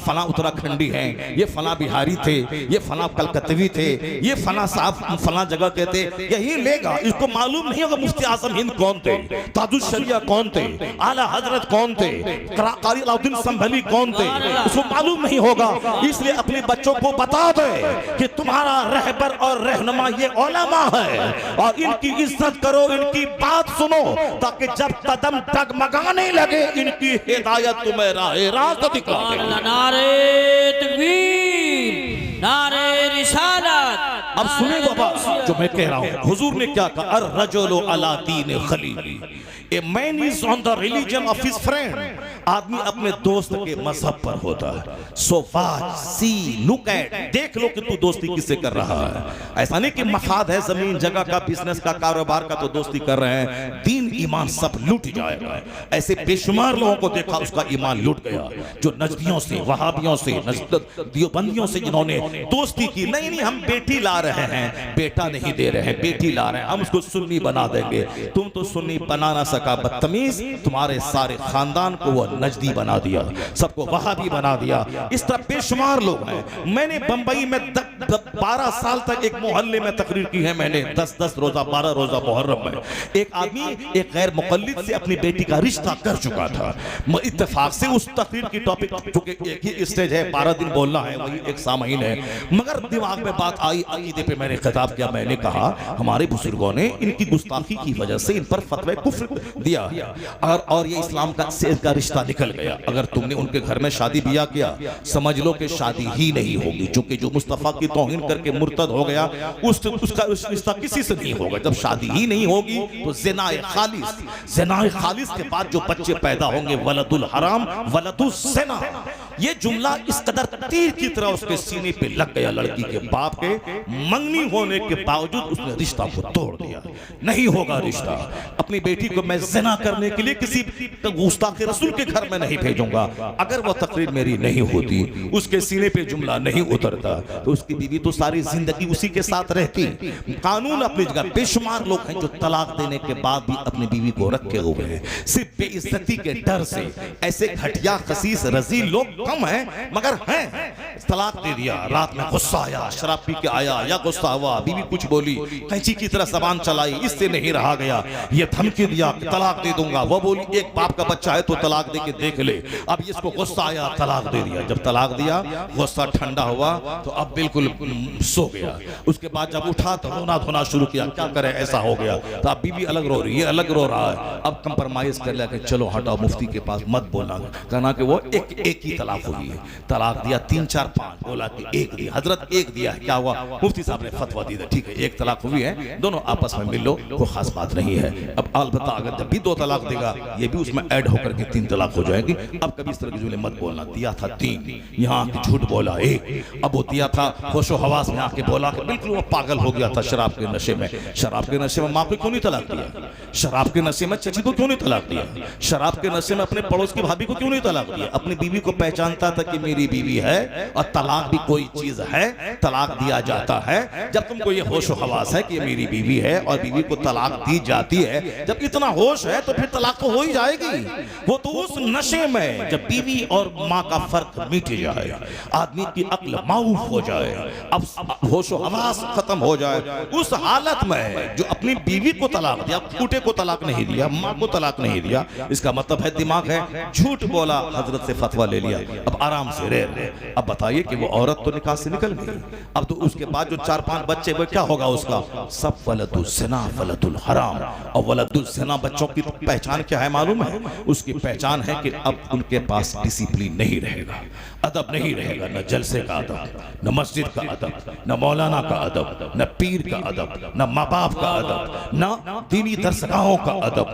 फला उत्तराखंडी हैं, ये फला बिहारी थे, ये फला कलकत्तवी थे, ये फला साहब फला जगह के थे, यही लेगा। इसको मालूम नहीं होगा मुफ्ती आजम हिंद कौन थे, ताजुल शरिया कौन थे, आला हजरत कौन थे, कारी अलाउद्दीन संभली कौन थे, उसको मालूम नहीं होगा। इसलिए अपने बच्चों को बता दे कि तुम्हारा रहबर और रहनुमा ये उलमा है और इनकी इज्जत करो, इनकी बात सुनो, ताकि जब कदम डगमगाने लगे इनकी हिदायत तुम्हें राह रास्त दिखाए। नारे तकबीर, नारे रिसालत। अब सुने बाबा जो मैं कह रहा हूं, हुजूर ने क्या कहा? अर्रजुलु अला दीन Khalili, a man is on the religion of his friend. आदमी अपने दोस्त के मजहब पर होता है। सो वाच, सी, लुक एट, देख लो कि तू दोस्ती किससे कर रहा है। ऐसा नहीं कि मफाद है जमीन जगह का, बिजनेस का, कारोबार का तो दोस्ती कर रहे हैं, दीन ईमान सब लूट जाएगा। ऐसे बेशुमार लोगों को देखा उसका ईमान लूट गया, जो नजदियों से, वहाबियों से, दियोबंदियों से जिन्होंने दोस्ती की। नहीं हम बेटी ला रहे हैं, बेटा नहीं दे रहे हैं, बेटी ला रहे हैं, हम उसको सुन्नी बना देंगे। तुम तो सुन्नी बना ना सका बदतमीज, तुम्हारे सारे खानदान को वो नजदी बना दिया, सबको वहाबी बना दिया। इस तरह बेशुमार लोग हैं। मैंने बंबई में 12 साल तक एक मोहल्ले में तकरीर की है मैंने, 10-10 रोजा, 12 रोजा मुहर्रम में। एक आदमी एक गैर मुक़ल्लिद से अपनी बेटी का रिश्ता कर चुका था। इत्तेफाक से उस तकरीर की टॉपिक, चूंकि एक ही स्टेज है, 12 दिन बोलना है, वही एक सामहीन है, मगर दिमाग में बात आई, अकीदे पे मैंने खिताब किया। मैंने कहा हमारे बुजुर्गों ने इनकी गुस्ताखी की वजह से इन पर फतवा कुफ्र दिया और ये इस्लाम का से इसका रिश्ता निकल गया। अगर तुमने उनके घर में शादी बियाह किया, समझ लो कि शादी ही नहीं होगी, चूंकि जो मुस्तफा की तौहीन करके मुर्तद हो गया उसका रिश्ता किसी से नहीं होगा। जब शादी ही नहीं होगी तो ज़िनाए खालिस के बाद जो बच्चे पैदा होंगे, वलदुल हराम वलदुस ज़िना, ये जुमला इस कदर तीर की तरह उसके सीने पे लग गया। लड़की के बाप के मंगनी होने के बावजूद उसने रिश्ता को तोड़ दिया। नहीं होगा रिश्ता। अपनी बेटी को मैं ज़िना करने के लिए किसी गुस्ताख रसूल के घर में नहीं भेजूंगा। अगर वो तकरीर मेरी नहीं होती, उसके सीने पे जुमला नहीं उतरता, तो उसकी बीवी तो सारी जिंदगी उसी के साथ रहती। कानून अपनी जगह, बेशुमार लोग हैं जो तलाक देने के बाद भी अपनी बीवी को रखे हुए हैं, सिर्फ बेइज्जती के डर से। ऐसे घटिया खसीस रजील लोग कम हैं, मगर हैं। तलाक दे दिया, रात में गुस्सा आया, शराब पी के आया या गुस्सा हुआ, बीवी कुछ बोली, कैंची की तरह जबान चलाई, इससे नहीं रहा गया, ये धमकी दिया कि तलाक दे दूंगा। वो बोली एक बाप का बच्चा है तो तलाक दे के देख ले। अब इसको गुस्सा आया, तलाक दे दिया। जब तलाक दिया, गुस्सा ठंडा हुआ तो अब बिल्कुल सो गया। उसके बाद जब उठा तो रोना धोना शुरू किया, क्या करे ऐसा हो गया। तो अब बीवी अलग रो रही है, अलग रो रहा है। अब कंप्रोमाइज कर लिया कि चलो हटाओ, मुफ्ती के पास मत बोलना। कहना कि वो एक ही तलाक हुई है। तलाक दिया 3 4 5, बोला कि एक दिया, हजरत एक दिया। क्या हुआ? मुफ्ती साहब ने फतवा दी था, ठीक है एक तलाक हुई है, दोनों आपस में मिल लो, कोई खास बात नहीं है। अब अलबत्ता अगर जब भी 2 तलाक देगा, ये भी उसमें ऐड होकर के 3 तलाक हो जाएगी। अब कभी इस तरह की जुमले मत बोलना। दिया था 3, यहाँ के झूठ बोला 1। अब वो दिया था होशो हवास में आके बोला कि बिल्कुल वो पागल हो गया था शराब के नशे में। शराब के नशे में माँ को क्यों नहीं तलाक दिया? शराब के नशे में चची को क्यों नहीं तलाक दिया? शराब के नशे में अपने पड़ोस की भाभी को क्यों नहीं तलाक दिया? अपनी बीवी को पहचानता था कि मेरी बीवी है, और तलाक भी कोई चीज है, तलाक दिया जाता है जब तुमको ये होशो हवास है कि मेरी बीवी है और बीवी को तलाक दी जाती है। जब इतना होश है तो फिर तलाक तो हो ही जाएगी। वो तो उस नशे में जब बीवी और माँ का फर्क मिट जाए, आदमी की अक्ल माऊफ हो जाए, अब होशो हवास खत्म हो जाए, उस हालत में जो अपनी बीवी को तलाक दिया, बेटे को तलाक नहीं दिया, माँ को तलाक नहीं दिया, इसका मतलब है दिमाग है, झूठ बोला, हजरत से फतवा ले लिया, अब आराम से रह। अब बताइए कि वो औरत तो निकाह से निकल गई। अब तो उसके बाद जो 4 5 बच्चे, वो क्या होगा उसका? सब वलदुल ज़िना वलदुल हराम। और वलदुल ज़िना बच्चों की पहचान क्या है मालूम है? उसकी पहचान है कि अब उनके पास डिसिप्लिन नहीं रहेगा, अदब नहीं रहेगा, न जलसे का अदब, न मस्जिद का अदब, न मौलाना का अदब, न पीर का अदब, न माँ बाप का अदब, न दीनी दरसगाहों का अदब।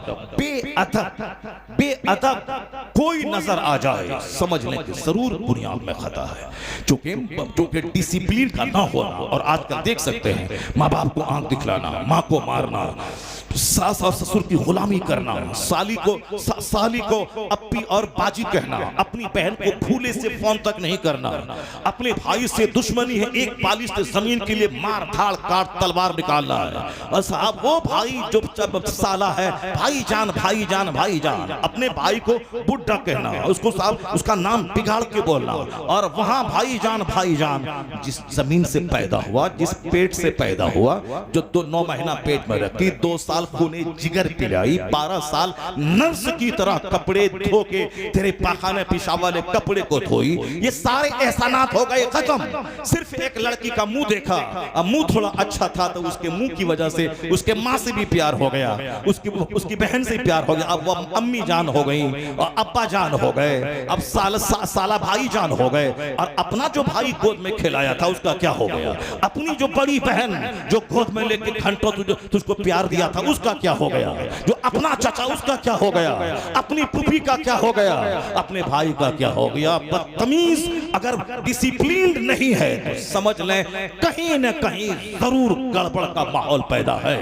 बेअदब कोई नजर आ जाए, समझ लें कि जरूर बुनियाद में खता है। चूंकि डिसिप्लिन का ना होना, और आजकल देख सकते हैं माँ बाप को आंख दिखलाना, माँ को मारना, सास और ससुर की गुलामी करना, साली को अप्पी और बाजी कहना, अपनी बहन को फूले से फोन तक नहीं करना, अपने भाई से दुश्मनी है, एक पालिश जमीन के लिए मार धाड़ काट तलवार निकालना है। और साहब वो भाई जो साला है, भाईजान भाईजान भाईजान, अपने भाई को बुड्ढा कहना, उसको साहब उसका नाम बिगाड़ के बोलना, और वहां भाईजान भाईजान, जिस जमीन से पैदा हुआ, जिस पेट से पैदा हुआ, जो 9 महीना पेट में रखी, 2 साल खूने जिगर पिलाई, 12 साल नर्स की तरह कपड़े धो के तेरे पाखाने पेशाब वाले कपड़े को धोई, ये सारे एहसानात हो गए खत्म। सिर्फ एक लड़की का मुंह देखा, अब मुंह थोड़ा अच्छा था तो उसके मुंह की वजह से उसके माँ से भी प्यार हो गया, उसकी बहन से प्यार हो गया, अब वो अम्मी जान हो गई और अब्बा जान हो गए, अब साला भाई जान हो गए। और अपना जो भाई गोद में खिलाया था उसका क्या हो गया? अपनी जो बड़ी बहन जो गोद में लेके घंटों तुझको प्यार दिया था उसका क्या हो गया? जो अपना चाचा उसका क्या हो गया? अपनी पुपी का क्या हो गया? अपने भाई का क्या हो गया? बदतमीज अगर डिसिप्लिन नहीं है तो समझ लें कहीं न कहीं जरूर गड़बड़ का माहौल पैदा है।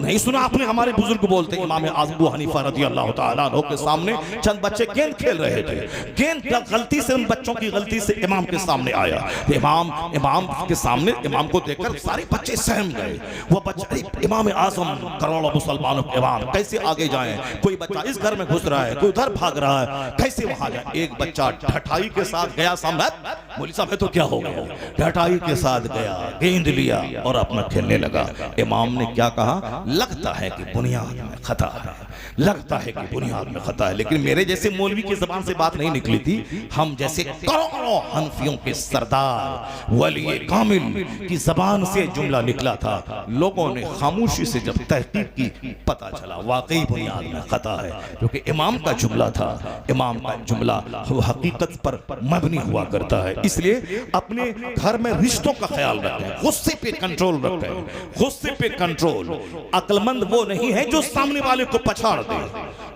नहीं सुना आपने हमारे बुजुर्ग बोलते, इमाम अबू हनीफा रज़ी अल्लाह तआला अन्हु के सामने चंद बच्चे गेंद खेल रहे थे, गेंद गलती से उन बच्चों की गलती से इमाम के सामने आया। इमाम के सामने इमाम को देखकर सारे बच्चे सहम गए। वो बच्चे इमाम आजम करोड़ों मुसलमानों के इमाम कैसे आगे जाएं? कोई बच्चा इस घर में घुस रहा है, कोई उधर भाग रहा है, कैसे वहां जाए? एक बच्चा ढठाई के साथ गया सामने। मौलवी साहब तो क्या हो गया? ढठाई के साथ गया, गेंद लिया और अपना खेलने लगा। इमाम ने क्या कहा? लगता है कि बुनियाद में खता है, लगता है कि बुनियाद में खता है। लेकिन मेरे जैसे मौलवी की जबान से बात नहीं निकली थी। हम जैसे करोड़ों हनफियों के सरदार वली कामिल की जबान से जुमला निकला था। लोगों ने खामोशी से जब तहकीक की, पता चला वाकई बुनियाद में खता है, क्योंकि इमाम का जुमला था। इमाम का जुमला वो हकीकत पर मबनी हुआ करता है। इसलिए अपने घर में रिश्तों का ख्याल रखें, गुस्से पे कंट्रोल रखें, गुस्से पे कंट्रोल। अक्लमंद वो नहीं है जो सामने वाले को पछाड़ दे,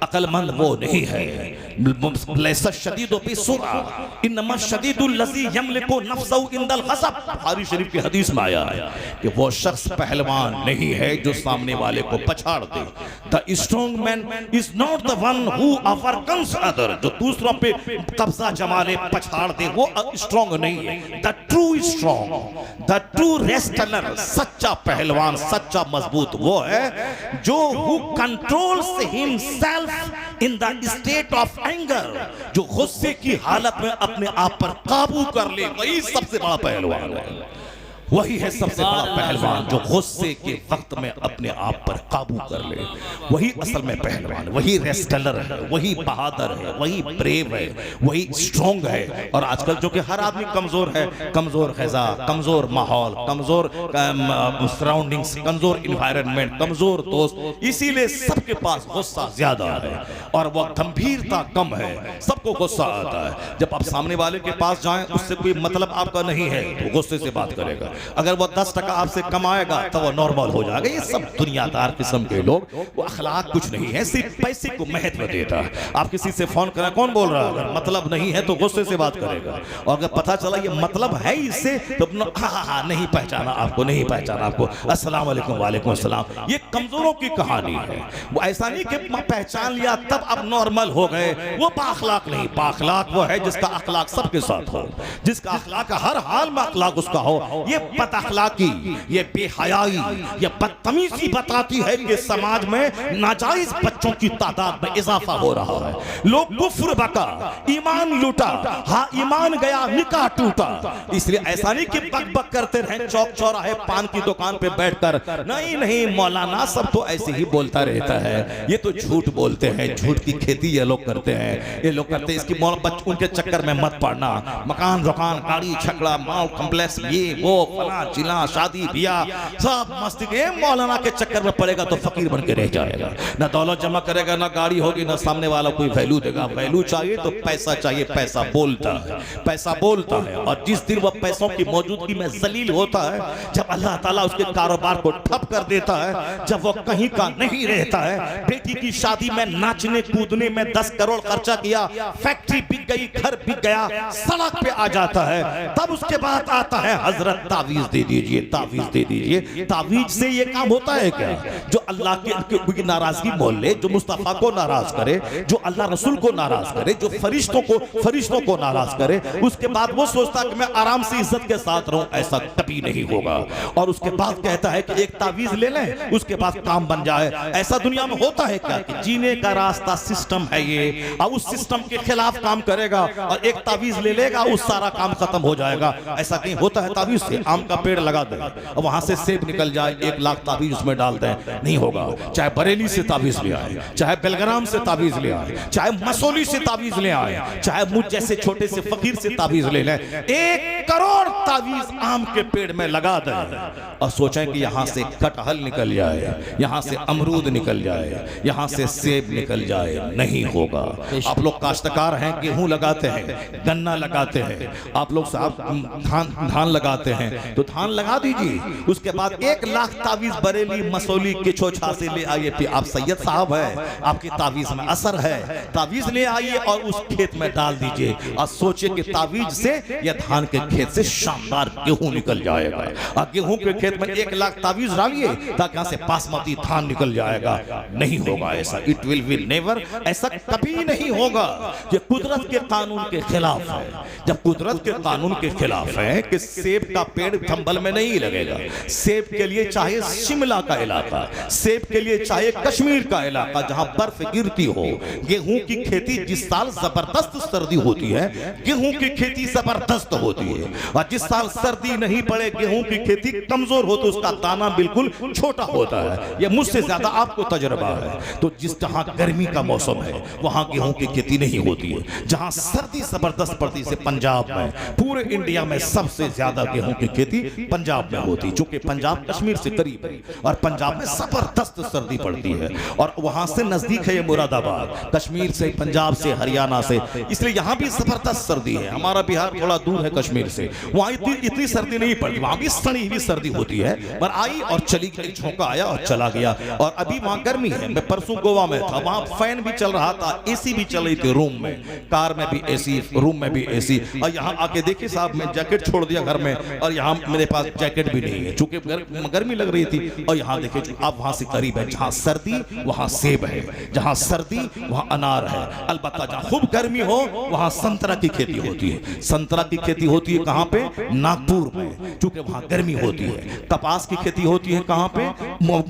अक्लमंद वो नहीं है। लैसा शदीदु बिसुरा इन्नमा शदीदुल लज़ी यमलिकु नफ्सहु इंदल ग़ज़ब। बुखारी शरीफ की हदीस में आया है कि वो शख्स पहलवान नहीं है जो सामने वाले को पछाड़ दे। The strong man is not the one who overcomes other. जो दूसरों पे कब्जा जमा ले, पछाड़ दे, वो स्ट्रॉन्ग नहीं है। The true strong, the true wrestler, सच्चा पहलवान, सच्चा मजबूत वो है जो who controls himself in the state of anger, जो गुस्से की हालत में अपने आप पर काबू कर ले, वही सबसे बड़ा पहलवान है। वही है सबसे बड़ा पहलवान जो गुस्से के वक्त में अपने आप पर काबू कर ले। वही असल में पहलवान, वही रेस्लर है, वही बहादुर है, वही ब्रेव है, वही स्ट्रॉन्ग है। और आजकल जो कि हर आदमी कमजोर है, कमजोर ग़िज़ा, कमजोर माहौल, कमजोर सराउंडिंग्स, कमजोर इन्वायरमेंट, कमजोर दोस्त, इसीलिए सबके पास गुस्सा ज्यादा है और वो गंभीरता कम है। सबको गुस्सा आता है। जब आप सामने वाले के पास जाएं, उससे कोई मतलब आपका नहीं है तो गुस्से से बात करेगा। अगर वो 10 टका आपसे कमाएगा तो वो नॉर्मल हो जाएगा। ये सब दुनियादार किस्म के लोग, वो अखलाक कुछ नहीं है, सिर्फ पैसे को महत्व देता है। आप किसी से फोन करें, कौन बोल रहा है? अगर मतलब नहीं है तो गुस्से से बात करेगा। और अगर पता चला ये मतलब है इससे, तो नहीं पहचाना आपको, नहीं पहचाना आपको, अस्सलाम वालेकुम, वालेकुम अस्सलाम। ये कमजोरों की कहानी है। वो ऐसा नहीं कि पहचान लिया तब अब नॉर्मल हो गए। वो बाअखलाक नहीं, बाअखलाक वो है जिसका अखलाक सबके साथ हो, जिसका अखलाक हर हाल में अखलाक उसका हो। ये बदअखलाकी, ये बेहयाई, ये बदतमीजी बताती है कि समाज में नाजायज बच्चों की तादाद में इजाफा हो रहा है। लोग कुफ्र बका, ईमान लूटा, हाँ ईमान गया, निकाह टूटा। इसलिए ऐसा नहीं कि बक बक करते रहे चौक चौराहे पान की दुकान पे बैठकर। नहीं नहीं, मौलाना सब तो ऐसे ही बोलता रहता है। ये तो झूठ बोलते हैं, झूठ की खेती ये लोग करते हैं, ये लोग करते हैं। इसकी उनके चक्कर में मत पड़ना। मकान दुकान, गाड़ी छकड़ा, मॉल कॉम्प्लेक्स, ये वो फला चिला, शादी ब्याह, सब मस्ती के। मौलाना के चक्कर में पड़ेगा तो फकीर बन के रह जाएगा। ना दौलत जमा करेगा, ना गाड़ी होगी, ना सामने वाला कोई वैल्यू देगा। वैल्यू चाहिए तो पैसा चाहिए, पैसा बोलता है, पैसा बोलता है। और जिस दिन वह पैसों की मौजूदगी में जलील होता है, जब अल्लाह ताला उसके कारोबार को ठप कर देता है, जब वो कहीं का नहीं रहता है। बेटी की शादी में नाचने कूदने में 10 करोड़ खर्चा किया, फैक्ट्री बिक गई, घर बिक गया, सड़क पे आ जाता है, तब उसके बाद आता है हजरत तावीज दे दीजिए, तावीज दे दीजिए। तावीज से ये काम होता है क्या? जो अल्लाह की नाराजगी मोल ले, जो मुस्तफा को नाराज करे, जो अल्लाह रसूल को नाराज करे, जो फरिश्तों को नाराज करे, उसके बाद वो सोचता कि मैं आराम से इज्जत के साथ रहूं। ऐसा कभी नहीं होगा। और उसके बाद कहता है कि एक तावीज ले लें, उसके बाद काम बन जाए। ऐसा दुनिया में होता है क्या कि जीने का रास्ता सिस्टम है ये, और उस सिस्टम के खिलाफ काम करेगा और एक तावीज ले लेगा, उस सारा काम खत्म हो जाएगा? ऐसा कहीं होता है? तावीज से आम का पेड़ लगा दे और वहां से सेब निकल जाए, 1 लाख तावीज उसमें डाल दें, नहीं होगा। चाहे बरेली से तावीज ले आए, चाहे बेलग्राम से तावीज ले आए, चाहे मसोली से तावीज ले आए, चाहे मुझ जैसे छोटे से फकीर से तावीज ले लें, 1 करोड़ तावीज आम के पेड़ में लगा दें और सोचें कि यहां से कटहल निकल जाए, यहां से अमरूद निकल जाए, यहां से सेब निकल जाए, नहीं होगा। आप लोग काश्तकार हैं, गेहूं लगाते हैं, गन्ना लगाते हैं, आप लोग साहब धान लगाते हैं, हैं तो धान लगा दीजिए, उसके बाद 1 लाख तावीज बरेली मसौली के छोछा से ले आइए। फिर आप सैयद साहब है, आपकी तावीज में असर है, तावीज ले आइए और उस खेत में डाल दीजिए और सोचिए कि तावीज से या धान के खेत से शानदार गेहूं निकल जाएगा। और गेहूं के खेत में 1 लाख तावीज डालिए ताकि यहां से बासमती धान निकल जाएगा। नहीं होगा ऐसा, इट विल बी नेवर, ऐसा कभी नहीं होगा। ये कुदरत के कानून के खिलाफ है। जब कुदरत के कानून के खिलाफ है कि सेब का पेड़ चंबल में नहीं लगेगा, सेब के लिए चाहे शिमला का इलाका, सेब के लिए चाहे कश्मीर का इलाका जहां बर्फ गिरती हो। गेहूं की खेती जिस साल जबरदस्त सर्दी होती है, गेहूं की खेती जबरदस्त होती है, और जिस साल सर्दी नहीं पड़े गेहूं की खेती कमजोर हो तो उसका दाना बिल्कुल छोटा होता है। यह मुझसे ज्यादा आपको तजुर्बा है। तो जिस जहां गर्मी का मौसम है वहां गेहूं की खेती नहीं होती है। जहां सर्दी जबरदस्त पड़ती है, पंजाब में, पूरे इंडिया में सबसे ज्यादा गेहूं की खेती पंजाब में होती है, चूंकि पंजाब कश्मीर से करीब है और पंजाब में जबरदस्त सर्दी पड़ती है और वहां से नजदीक है ये मुरादाबाद, कश्मीर से, पंजाब से, हरियाणा से, इसलिए यहां भी जबरदस्त सर्दी है। हमारा बिहार थोड़ा दूर है कश्मीर से, वहां इतनी सर्दी नहीं पड़ती, वहां भी सड़ी हुई सर्दी होती है, पर आई और चली गई, झोंका आया और चला गया। और अभी वहां गर्मी है। मैं परसों गोवा में था, वहां फैन भी चल रहा था, एसी भी चल रही थी, रूम में, कार में भी एसी, रूम में भी एसी। और यहाँ आके देखिए साहब, मैं जैकेट छोड़ दिया घर में और यहाँ मेरे पास जैकेट भी नहीं है चूंकि गर्मी लग रही थी। और यहाँ देखिए आप वहां से करीब है, जहां सर्दी वहां सेब है, जहां सर्दी वहां अनार है। अलबत्ता जहां खूब गर्मी हो वहां संतरा की खेती होती है। संतरा की खेती होती है कहां पे? नागपुर में, चूंकि वहां गर्मी होती है। कपास की खेती होती है कहां पे?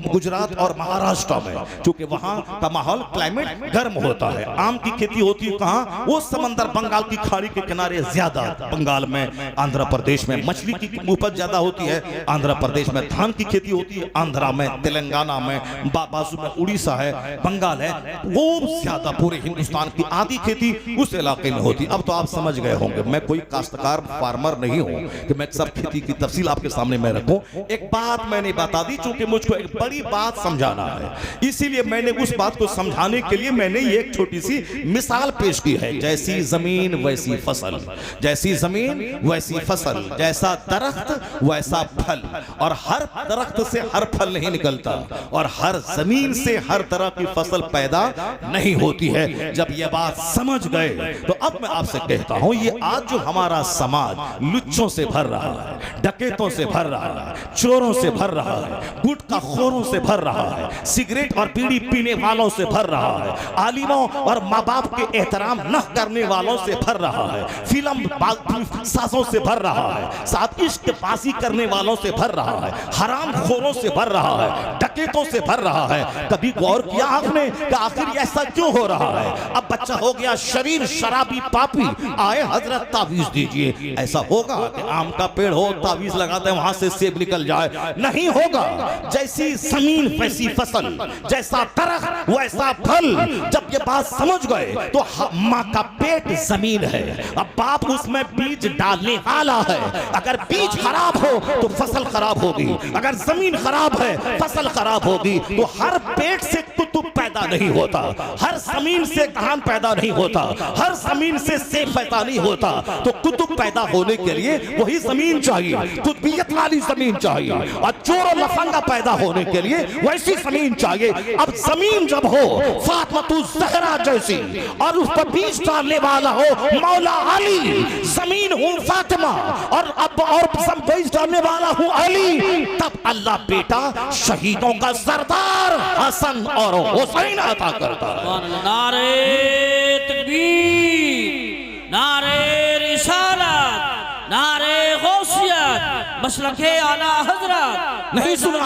गुजरात और महाराष्ट्र में, चूंकि वहां का माहौल क्लाइमेट गर्म होता है। आम की खेती होती है कहां? वो समंदर बंगाल की खाड़ी के किनारे ज्यादा, बंगाल में, आंध्र प्रदेश में मछली की उपज ज्यादा होती है, आंध्र प्रदेश में धान की खेती होती है, आंध्रा में, तेलंगाना में, बाजू में उड़ीसा है, बंगाल है, वो ज्यादा पूरे हिंदुस्तान की आधी खेती उस इलाके में होती है। अब तो आप समझ गए होंगे मैं कोई काश्तकार फार्मर नहीं हूं कि मैं सब खेती की तफसील आपके सामने मैं रखूं। एक बात मैंने बता दी चूंकि मुझको एक बड़ी बात समझाना है, इसीलिए मैंने उस बात को समझाने के लिए मैंने ये एक छोटी सी मिसाल पेश की है। जैसी जमीन वैसी फसल, जैसी जमीन वैसी फसल, जैसा दरख्त वैसा फल, और हर दरख्त से हर फल नहीं निकलता और हर जमीन से हर तरह की फसल पैदा नहीं होती है। जब ये बात समझ गए तो अब मैं आपसे कहता हूं, ये आज जो हमारा समाज लुच्चों से भर रहा है, डकैतों से भर रहा है, चोरों से भर रहा है, गुटखाखोरों से भर रहा है, सिगरेट और बीड़ी पीने वालों से भर रहा है, आलिमों और माँ बाप के एहतराम न करने वालों से भर रहा है, फिल्म सासों से भर रहा है, साथ इश्क बाजी करने वालों से भर रहा है, हराम खोरों से भर रहा है, डकैतों से भर रहा है। कभी गौर किया आपने कि आखिर ऐसा क्यों हो रहा है? अब बच्चा हो गया शरीर शराबी पापी, आए हजरत तावीज दीजिए। ऐसा होगा कि आम का पेड़ हो, तावीज लगाते हैं वहां से सेब निकल जाए? नहीं होगा। जैसी जमीन वैसी फसल, जैसा दरख्त वैसा फल। जब ये बात समझ गए तो माँ का पेट जमीन है, अब बाप उसमें बीज डालने वाला है। अगर बीज खराब हो तो फसल खराब होगी, अगर जमीन खराब है फसल खराब होगी। तो हर पेट से कुतुब पैदा नहीं होता, हर जमीन से धान पैदा नहीं होता, हर जमीन से सेब पैदा नहीं होता। तो कुतुब पैदा होने के लिए वही जमीन चाहिए, कुतुबियत वाली जमीन चाहिए, और चोर और लफंगा पैदा होने के लिए वैसी जमीन चाहिए। अब जमीन जब हो फातिमा ज़हरा जैसी और उस पर बीज डालने वाला हो मौला अली, जमीन हूँ फातिमा और अब और बीज डालने वाला हूँ अली, तब अल्लाह बेटा शहीदों का सरदार हसन और हुसैन अता करता है। नारे तकबीर, नारे रिसालत, नारे गौसियत, मसलके आला हजरत। नहीं सुना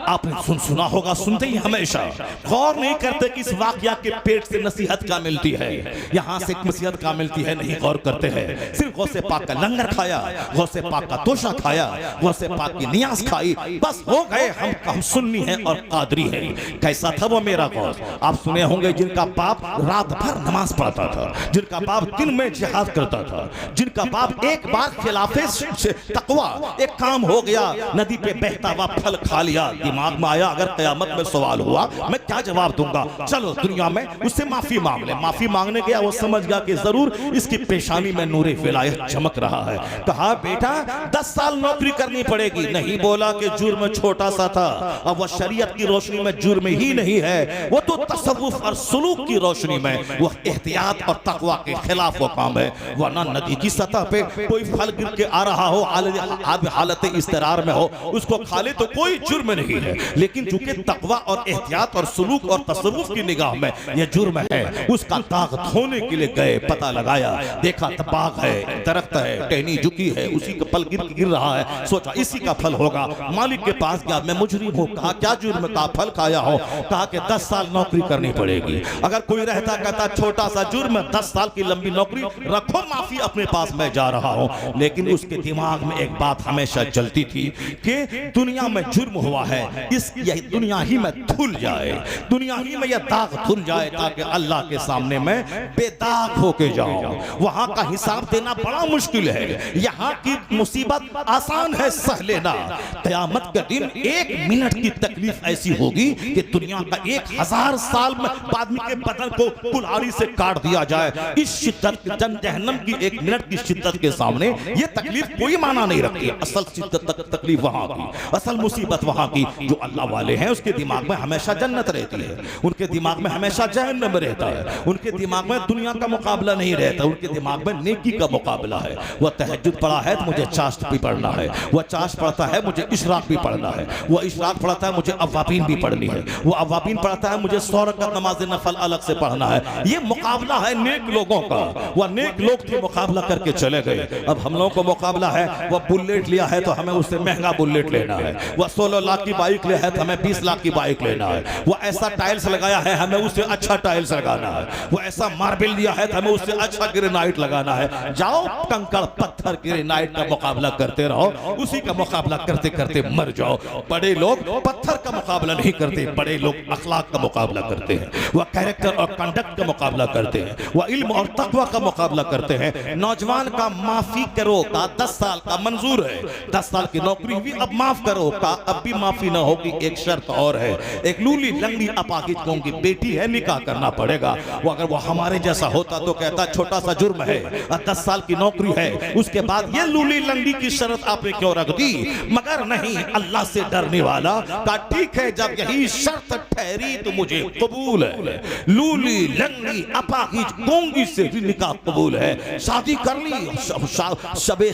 आपने सुना होगा, सुनते ही हमेशा गौर नहीं करते कि इस वाकया के पेट से नसीहत क्या मिलती है, यहाँ से नसीहत क्या मिलती है, नहीं गौर करते हैं। सिर्फ गौसे पाक का लंगर खाया, गौसे पाक का तोशा खाया, गौसे पाक की नियाज खाई, बस हो गए हम सुन्नी हैं और कादरी हैं। कैसा था वो मेरा गौस? आप सुने होंगे जिनका बाप रात भर नमाज पढ़ता था, जिनका बाप दिन में जिहाद करता था, जिनका बाप एक बार खिलाफे से तकवा एक काम हो गया, नदी पे बहता हुआ फल खा लिया। दिमाग में आया अगर क़यामत में सवाल हुआ मैं क्या जवाब दूंगा, चलो दुनिया में उससे माफी मांग ले। माफी मांगने गया, वो समझ गया कि जरूर इसकी पेशानी में नूरे विलायत चमक रहा है। कहा बेटा 10 साल नौकरी करनी पड़ेगी। नहीं बोला कि जुर्म छोटा सा था, अब वह शरीयत की रोशनी में जुर्म ही नहीं है, वो तो तसव्वुफ और सुलूक की रोशनी में वह एहतियात और तकवा के खिलाफ वो काम है। वरना नदी की सतह पे कोई फल गिर के आ रहा हो, हालत इस्तरार में हो, उसको खा ले तो कोई जुर्म नहीं है। लेकिन चूंकि तकवा और एहतियात और सुलूक और तसव्वुफ की निगाह में यह जुर्म है, उसका दाग धोने के लिए गए, पता लगाया, देखा बाग है, दरख्त है, टहनी झुकी है, उसी का फल गिर रहा है। सोचा इसी का फल होगा। मालिक के पास गया, मैं मुजरिम हूँ। कहा क्या जुर्म? का फल खाया हो। कहा कि 10 साल नौकरी करनी पड़ेगी। अगर कोई रहता कहता छोटा सा जुर्म, 10 साल की लंबी नौकरी, रखो माफी अपने पास, मैं जा रहा हूं। लेकिन उसके दिमाग में एक बात हमेशा चलती थी कि दुनिया में जुर्म हुआ है, इस दुनिया ही में धुल जाए, दुनिया ही में यह दाग धुल जाए, ताकि अल्लाह के सामने में बेदाग होके जाऊं। वहां का हिसाब देना बड़ा मुश्किल है, यहाँ की मुसीबत आसान है सह लेना। क़यामत के दिन 1 मिनट की तकलीफ ऐसी होगी कि दुनिया का 1000 साल में आदमी के बदन को कुल्हाड़ी से काट दिया जाए। इस शिद्दत जहन्नम की 1 मिनट की शिद्दत के सामने ये तकलीफ कोई माना नहीं रखती। असल शिद्दत तकलीफ वहां की, असल मुसीबत वहां की। जो अल्लाह वाले हैं उसके दिमाग में हमेशा जन्नत रहती है, उनके दिमाग में हमेशा जहन्नम रहता है, उनके दिमाग में दुनिया का मुकाबला नहीं रहता, उनके दिमाग में नेकी का मुकाबला है। वह तहज्जुद पढ़ा है तो मुझे चाश्त भी पढ़ना है, वह चाश्त पढ़ता है मुझे इशराक भी पढ़ना है, वह इशराक पढ़ता है मुझे अवाबीन भी पढ़नी है, वह अवाबीन पढ़ता है मुझे 100 रकात नमाज नफल अलग से पढ़ना है। ये मुकाबला है नेक लोगों का। वह नेक लोग थे, मुकाबला करके चले गए। अब हम लोगों को मुकाबला है, वह बुलेट लिया है तो हमें उससे महंगा बुलेट लेना है, वह 16 लाख की बाइक लिया है तो हमें 20 लाख की बाइक लेना है, वह ऐसा टाइल्स लगाया है हमें उससे अच्छा टाइल्स लगाना है, वह ऐसा मार्बल लिया है तो हमें उससे अच्छा ग्रेनाइट लगाना है। जाओ कंकड़ पत्थर ग्रेनाइट का मुकाबला करते रहो, उसी का मुकाबला करते करते मर जाओ। बड़े लोग पत्थर का मुकाबला नहीं करते, बड़े लोग अखलाक का मुकाबला करते हैं, वह कैरेक्टर और कंडक्ट का मुकाबला करते हैं, वह इल्म और तकवा का मुकाबला करते हैं। नौजवान का माफी करो का 10 साल का मंजूर है, 10 साल की नौकरी हुई अब माफ करो का अब भी माफी ना होगी। एक शर्त और है, एक लूली लंगड़ी अपाकिज कौम की बेटी है, निकाह करना पड़ेगा। वो अगर वो हमारे जैसा होता तो कहता छोटा सा जुर्म है, 10 साल की नौकरी है, उसके बाद ये लूली लंगड़ी की शर्त आपने क्यों रख दी? मगर नहीं, अल्लाह से डरने वाला का ठीक है, जब यही शर्त ठहरी तो मुझे कबूल है। लूली लंगड़ी अपाकिज गोंगी से भी निकाह कबूल है। शादी कर ली, शबे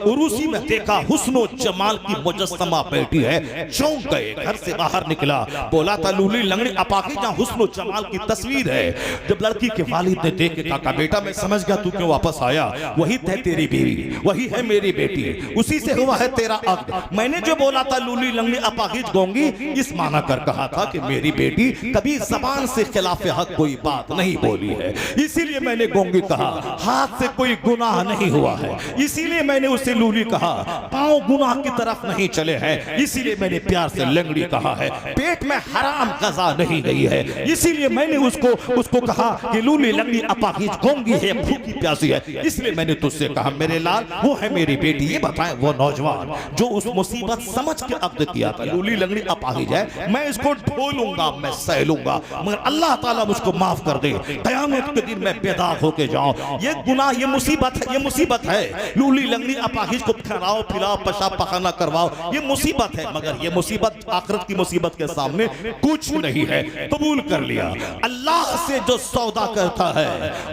उरूसी में देखा हुस्नो जमाल की मुजस्समा बैठी है, चौंक गए। घर से बाहर निकला, बोला था लूली लंगड़ी अपाकिज जहां हुस्नो जमाल की तस्वीर है। जब लड़की के वालिद ने देख के कहा बेटा मैं समझ गया तू क्यों वापस आया, वही है तेरी बीवी, वही है मेरी बेटी, उसी से हुआ है तेरा अक्द। मैंने जो बोला था लूली लंगड़ी अपाकिज गोंगी, इस माना कर कहा था कि मेरी बेटी कभी जबान से खिलाफ हक कोई बात नहीं बोली है, इसीलिए मैंने गोंगी कहा। हाथ से कोई गुनाह नहीं हुआ है, इसीलिए मैंने उसे लूली कहा। पांव गुनाह की तरफ नहीं चले हैं, इसीलिए मैंने प्यार से लंगड़ी कहा है। पेट में हराम गजा नहीं गई है, इसीलिए मैंने उसको कहा कि लूली लंगड़ी अपाकिज गोंगी है, भूखी प्यासी है, इसलिए मैंने तुझसे कहा मेरे लाल वो है मेरी बेटी। ये बताएं वो नौजवान जो उस मुसीबत समझ के अक्द किया था, लूली लंगड़ी अपाकिज है, मैं इसको ढोलूंगा, मैं सह लूंगा, मगर अल्लाह ताला मुझको माफ कर दे, क़यामत के दिन मैं बेदाग होके जाऊं। ये गुनाह, ये मुसीबत है, ये मुसीबत है। लूली लंगड़ी अपाकिज को खिलाओ पिलाओ पेशाब पखाना करवाओ, ये मुसीबत है, मगर ये मुसीबत आखिरत की मुसीबत के सामने कुछ नहीं है। कबूल कर लिया। अल्लाह से जो सौदा करता है,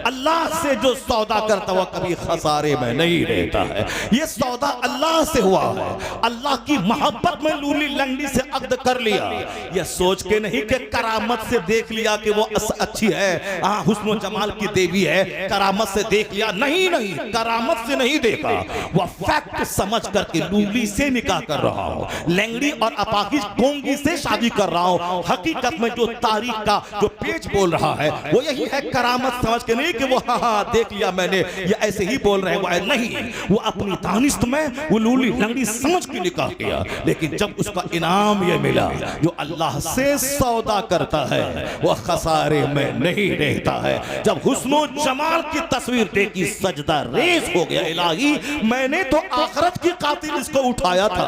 अल्लाह से जो सौदा करता हुआ कभी खसारे में नहीं रहता है। ये सौदा अल्लाह से हुआ है, अल्लाह की मोहब्बत में लूली लंगड़ी से अक्द कर लिया। ये सोच के नहीं कि करामत से देख लिया कि वो अच्छी है, हुस्न जमाल की देवी है, करामत से देख लिया, नहीं नहीं, करामत से नहीं देखा, वह फैक्ट समझ करके लूली से निकाह कर रहा हूं, लंगड़ी और अपाकिज गोंगी से शादी कर रहा हूं। हकीकत में जो तारीख का जो पेज बोल रहा है वो यही है, करामत समझ के नहीं कि वो हाँ देख लिया मैंने, ये ऐसे ही बोल रहे हैं, नहीं, वो अपनी दानिश्त में वो लूली लंगड़ी समझ के निकाह किया। लेकिन जब उसका इनाम ये मिला, जो अल्लाह से सौदा करता है वो खसारे में नहीं रहता है। जब हुस्नो जमाल की तस्वीर देखी, सजदा रेज हो गया, इलाही मैंने तो आखिरत की कातिल इसको उठाया था,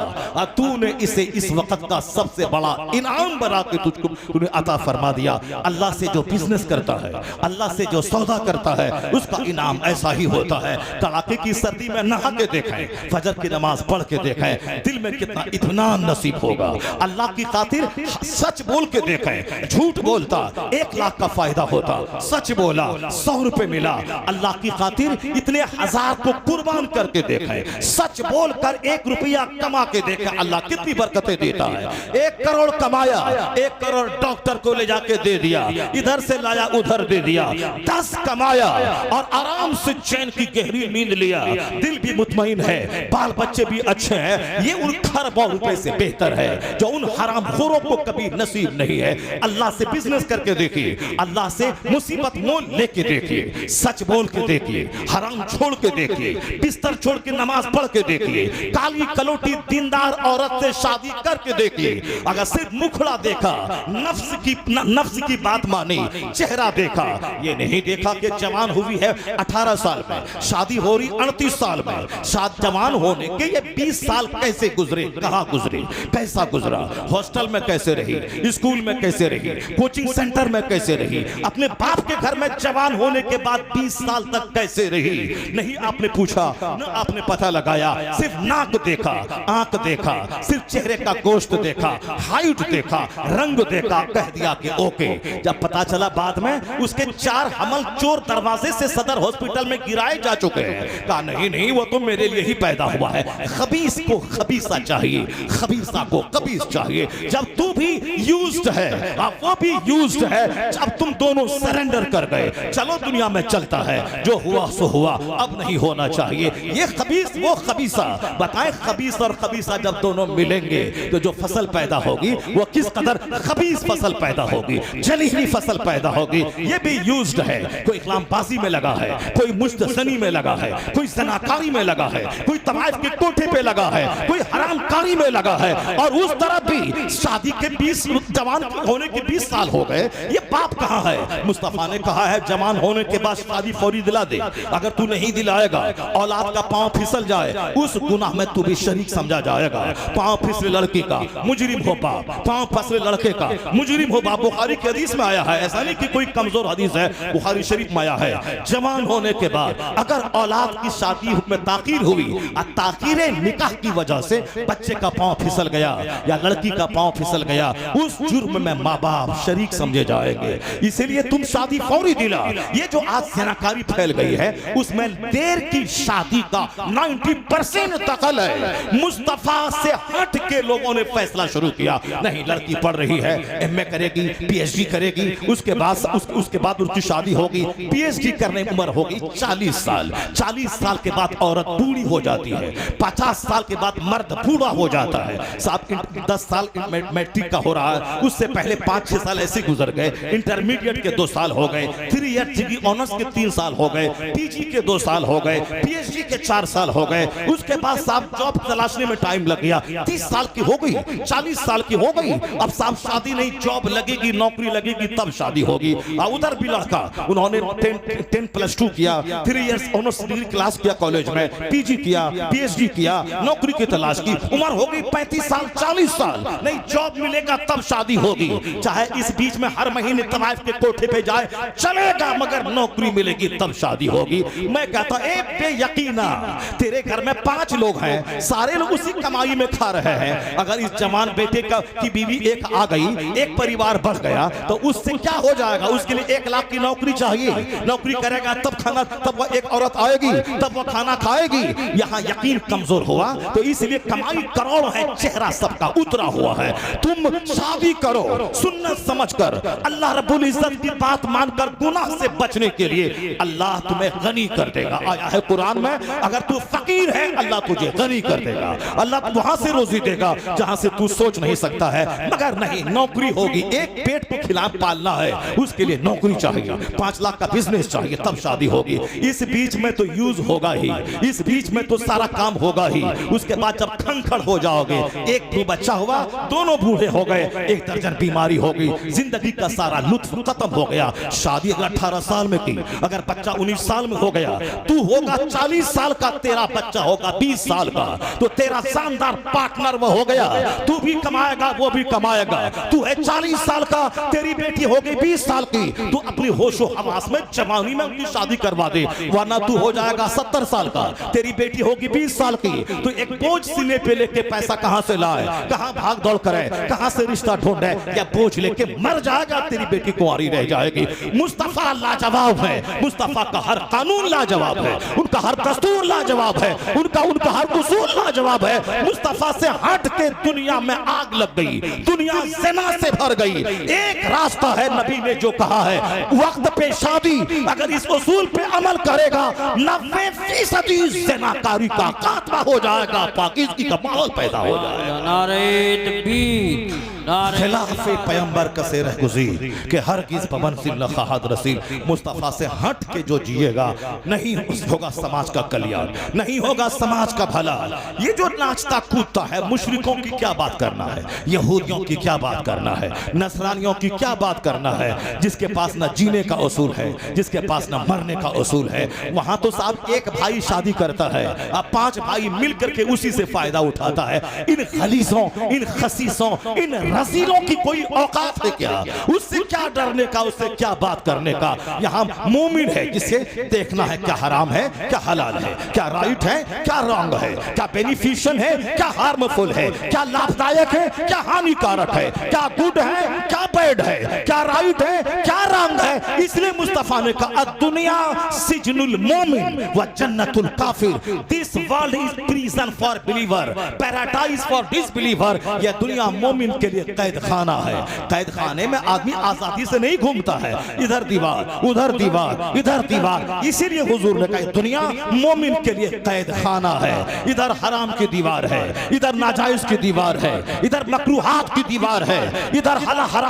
तूने इसे इस वक्त का सबसे बड़ा इनाम बना के तुझको तूने अता फरमा दिया। अल्लाह से जो बिजनेस करता है, अल्लाह से जो सौदा करता है, उसका इनाम ऐसा ही होता है। कड़ाके की सर्दी में नहा के देखें, फजर की नमाज पढ़ के देखें, दिल में कितना इत्मीनान नसीब होगा। अल्लाह की खातिर सच बोल के देखें, झूठ बोलता 1 लाख का फायदा होता, सच बोला 100 रुपए मिला। अल्लाह की खातिर इतने हजार को कुर्बान करके देखें, सच बोलकर 1 रुपया कमा के देखें, अल्लाह कितनी बरकतें देता है। 1 करोड़ कमाया, 1 करोड़ डॉक्टर को ले जाके दे दिया, इधर से लाया उधर दे दिया। 10 कमाया और आराम से चैन की गहरी नींद लिया, दिल भी मुतमईन है, बाल बच्चे भी अच्छे हैं। ये उन खरबों रुपए से बेहतर है जो उन हरामखोरों को कभी नसीब नहीं है। अल्लाह से बिजनेस करके देखिए, अल्लाह से मुसीबत मोल लेके देखिए, सच बोल के देखिए, हराम छोड़ के देखिए, बिस्तर छोड़ के नमाज पढ़ के देखिए, काली कलोटी दीनदार औरत से शादी करके देखिए। अगर सिर्फ मुखड़ा देखा, नफ्स की बात मानी, चेहरा देखा, ये नहीं देखा कि जवान हुई है 18 साल में, शादी हो रही 38 साल में, जवान होने के ये 20 साल कैसे गुजरे, कहां गुजरे, कैसा गुजरा, हॉस्टल में कैसे रही, स्कूल में कैसे रही, कोचिंग सेंटर में कैसे रही, अपने बाप के घर में जवान होने के बाद 20 साल तक कैसे रही। नहीं आपने पूछा, न आपने पता लगाया, सिर्फ नाक देखा, आंख देखा, सिर्फ चेहरे का गोश्त देखा, हाइट देखा, रंग देखा, कह दिया कि ओके। जब पता चला बाद में उसके 4 हमल चोर दरवाजे से सदर हॉस्पिटल में गिराए जा चुके हैं, कहा नहीं वो तो मेरे लिए ही पैदा हुआ है। खबीस को खबीसा चाहिए, खबीसा को खबीस चाहिए। जब तू भी यूज्ड है, वो भी यूज्ड है, जब तुम दोनों सरेंडर कर गए, चलो दुनिया में चलता है, जो हुआ सो हुआ, अब नहीं होना चाहिए। ये खबीस वो खबीसा, बताएं खबीस और खबीसा जब दोनों मिलेंगे तो जो फसल पैदा होगी वो किस कदर खबीस फसल पैदा होगी, जली हुई फसल पैदा होगी। ये भी यूज्ड है, कोई इस्लामबाजी में लगा है, कोई मुश्तसनी में लगा है, कोई जनाकारी में लगा है, कोई तवाइफ के कोठे पे लगा है, कोई हरामकारी में लगा है। और उस तरफ भी शादी के 20 जवान होने के 20 साल हो गए, ये बाप कहां है? मुस्तफा ने कहा है जवान होने के बाद शादी फौरी दिला दे। अगर तू नहीं दिलाएगा, औलाद का पांव फिसल जाए, उस गुनाह में तू भी शरीक समझा जाएगा। पांव फिसले लड़की का मुजरिम हो बाप, पांव फिसले लड़के का मुजरिम हो बाप। बुखारी के हदीस में आया है, ऐसा नहीं कि कोई कमजोर हदीस है, बुखारी शरीफ में आया है। जवान होने के बाद अगर औलाद की शादी में ताकीर हुई, ताकीरे निकाह की वजह से बच्चे का पांव फिसल गया या लड़की का पांव फिसल गया, उस जुर्म में माँ बाप शरीक समझे जाएंगे। इसीलिए तुम शादी फौरी दिला। ये जो आज जनाकारी फैल गई है, उसमें देर की शादी का 90% दखल है। मुस्तफा से हट के लोगों ने फैसला शुरू किया, नहीं लड़की पढ़ रही है, एमए करेगी, पीएचडी करेगी, उसके बाद उसकी शादी होगी, पीएचडी करने की उम्र होगी 40 साल। 40 साल के बाद औरत बूढ़ी हो जाती है, 50 साल के बाद मर्द बूढ़ा हो जाता है। साहब 10 साल मैट्रिक का हो रहा है, उससे पहले 5-6 साल ऐसे गुजर गए, इंटरमीडिएट के 2 साल हो गए, 3 ईयर डिग्री ऑनर्स के 3 साल हो गए, पीजी के 2 साल हो गए, पीएचडी के 4 साल हो गए। उसके बाद साहब जॉब तलाशने में टाइम लग गया, 30 साल की हो गई, 40 साल की हो गई। अब साहब शादी नहीं, जॉब लगेगी, नौकरी लगेगी, तब शादी होगी। उधर भी लड़का, उन्होंने 10+2 किया, 3 इयर्स ऑनर्स डिग्री क्लास किया कॉलेज में, पीजी किया, पीएचडी किया, नौकरी की तलाश की, उम्र हो गई 35 साल 40 साल, नहीं जॉब मिलेगा तब शादी होगी। चाहे इस बीच में हर महीने तवाइफ के कोठे पे जाए चलेगा, मगर नौकरी मिलेगी तब शादी होगी। मैं कहता ए बेयकीना, तेरे घर में 5 लोग हैं, सारे लोग उसी कमाई में खा रहे हैं। अगर इस जवान बेटे की बीवी एक आ गई, एक परिवार बढ़ गया, तो उससे क्या हो जाएगा? उसके लिए 1 लाख की नौकरी चाहिए, नौकरी करेगा तब खाना, तब वह एक औरत आएगी, तब वह खाना खाएगी। यहाँ यकीन कमजोर हुआ, तो इसलिए कमाई करोड़ है, चेहरा सबका उतरा हुआ है। तुम शादी करो सुन्नत समझकर, अल्लाह रब्बुल इज्जत की बात मानकर, गुनाह से बचने के लिए अल्लाह तुम्हें गनी कर देगा। आया है कुरान में, अगर तू फकीर है अल्लाह तुझे गनी कर देगा, अल्लाह वहां से रोजी देगा जहां से तू सोच नहीं सकता है। मगर नहीं, नौकरी होगी, एक पेट को खिला पालना है, उसके लिए नौकरी चाहिए, 5 लाख का बिजनेस चाहिए, तब शादी होगी। इस बीच में तो यूज होगा ही, इस बीच में तो सारा काम होगा ही। उसके बाद जब खंखड़ हो जाओगे, 1-2 बच्चा हुआ, दोनों बूढ़े हो गए, 1 दर्जन बीमारी हो गई, जिंदगी का सारा लुत्फ खत्म हो गया। शादी अगर 18 साल में की, अगर बच्चा 19 साल में हो गया, तू होगा 40 साल का, तेरा बच्चा होगा 20 साल का, तो 13 साल जानदार पार्टनर वो हो गया, तू भी कमाएगा वो भी कमाएगा। तू है 40 साल का, तेरी बेटी हो गई 20 साल की, तू अपनी होशो हवास में जवानी में उनकी शादी करवा दे, वरना तू हो जाएगा 70 साल का, तेरी बेटी होगी 20 साल की। तो एक बोझ सीने पे लेके पैसा कहां से लाए, कहां भाग दौड़ करे, कहां से रिश्ता ढूंढे, या बोझ लेके मर जाएगा, तेरी बेटी कुंवारी रह जाएगी। मुस्तफा लाजवाब है, मुस्तफा का हर कानून लाजवाब है, उनका हर दस्तूर लाजवाब है, उनका हर उसूल लाजवाब है। मुस्तफा से हट के दुनिया में आग लग गई, दुनिया ज़िना से भर गई। एक रास्ता है, नबी ने जो कहा है, वक्त पे शादी, अगर इस उसूल पे अमल करेगा 90% ज़िनाकारी का खात्मा हो जाएगा, पाकीज़गी का माहौल पैदा हो जाएगा। नारे तकबीर, नारे खिलाफे पैगंबर कसे रह गुज़ीर के हरगिज़ पवनसिल न ख़ाहद रसील। मुस्तफ़ा से हट के जो जिएगा नहीं होगा समाज का कल्याण, नहीं होगा समाज का भला। ये जो नाचता कूदता है, मुशरिकों की क्या बात करना है, यहूदियों की क्या बात करना है, नसरानियों की क्या बात करना है, जिसके पास न जीने का उसूल है, जिसके पास न मरने का उसूल है। वहां तो साहब एक भाई शादी करता है, अब 5 भाई मिलकर के उसी से फायदा उठाता है। इन खलीसों, इन खसीसों, इन रसीलों की कोई औकात है क्या? उससे क्या डरने का, उससे क्या बात करने का? यहाँ मोमिन है, जिसे देखना है क्या हराम है, क्या हलाल है, क्या राइट है, क्या रॉन्ग है, क्या बेनिफिशियल है, क्या हार्मफुल है, क्या लाभदायक है, क्या हानिकारक है, क्या गुड है, क्या बैड है, क्या राइट है, क्या रॉन्ग है। इसलिए मुस्तफा ने कहा दुनिया सिजनुल मोमिन व जन्नतुल काफिर। This world is prison for believer, paradise for disbeliever. यह दुनिया मोमिन के लिए कैद खाना है। कैद खाने में आदमी आजादी से नहीं घूमता है, इधर दीवार उधर दीवार इधर दीवार। इसीलिए हुजूर ने कहा दुनिया मोमिन के लिए कैद खाना है। इधर हराम की दीवार है, इधर नाजायज की दीवार है, इधर मकरूहात की दीवार है, इधर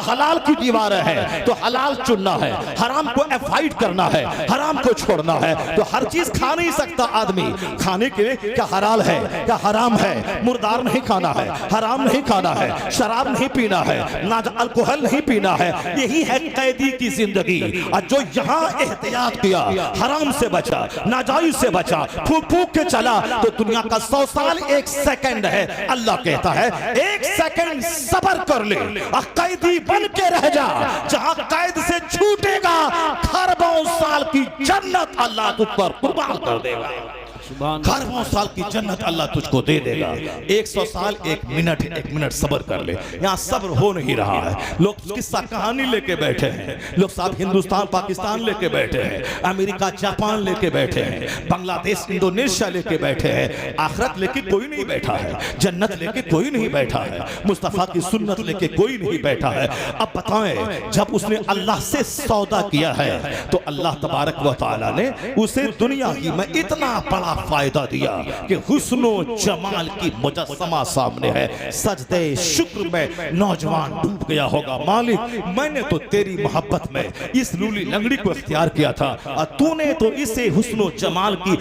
हलाल की दीवार है। तो हलाल चुनना है, हराम को अवॉइड करना है, हराम को छोड़ना है। तो हर चीज खा नहीं सकता आदमी। खाने के लिए क्या हलाल है, क्या हराम है। मुर्दार नहीं खाना है, हराम नहीं खाना है, शराब नहीं पीना है, ना अल्कोहल नहीं पीना है। यही है कैदी की जिंदगी। और जो यहाँ एहतियात किया, हराम से बचा, नाजायज से बचा, फूक फूक के चला, तो दुनिया का 100 साल 1 सेकंड है। अल्लाह कहता है 1 सेकंड सब्र कर ले और कैदी बन के रह जा। जहां कैद से छूटेगा, खरबों साल की जन्नत अल्लाह तुझ पर कुर्बान कर देगा। खरबों साल की जन्नत अल्लाह तुझको दे देगा। 100 साल 1 मिनट सब्र कर ले। यहाँ सब्र हो नहीं रहा है। लोग किस्सा कहानी लेके बैठे हैं, लोग साहब हिंदुस्तान पाकिस्तान लेके बैठे हैं, अमेरिका जापान लेके बैठे हैं, बांग्लादेश इंडोनेशिया लेके बैठे हैं। आखिरत लेके कोई नहीं बैठा है, जन्नत लेके कोई नहीं बैठा है, मुस्तफा की सुन्नत लेके कोई नहीं बैठा है। अब बताएं, जब उसने अल्लाह से सौदा किया है तो अल्लाह तबारक व तआला ने उसे दुनिया ही में इतना बड़ा फायदा दिया कि हुस्नो जमाल की मुजस्समा सामने है। सजदे शुक्र में नौजवान डूब गया होगा, मालिक मैंने तो तेरी मोहब्बत में इस लूली लंगड़ी को इख्तियार किया था और तूने तो इसे हुस्नो जमाल की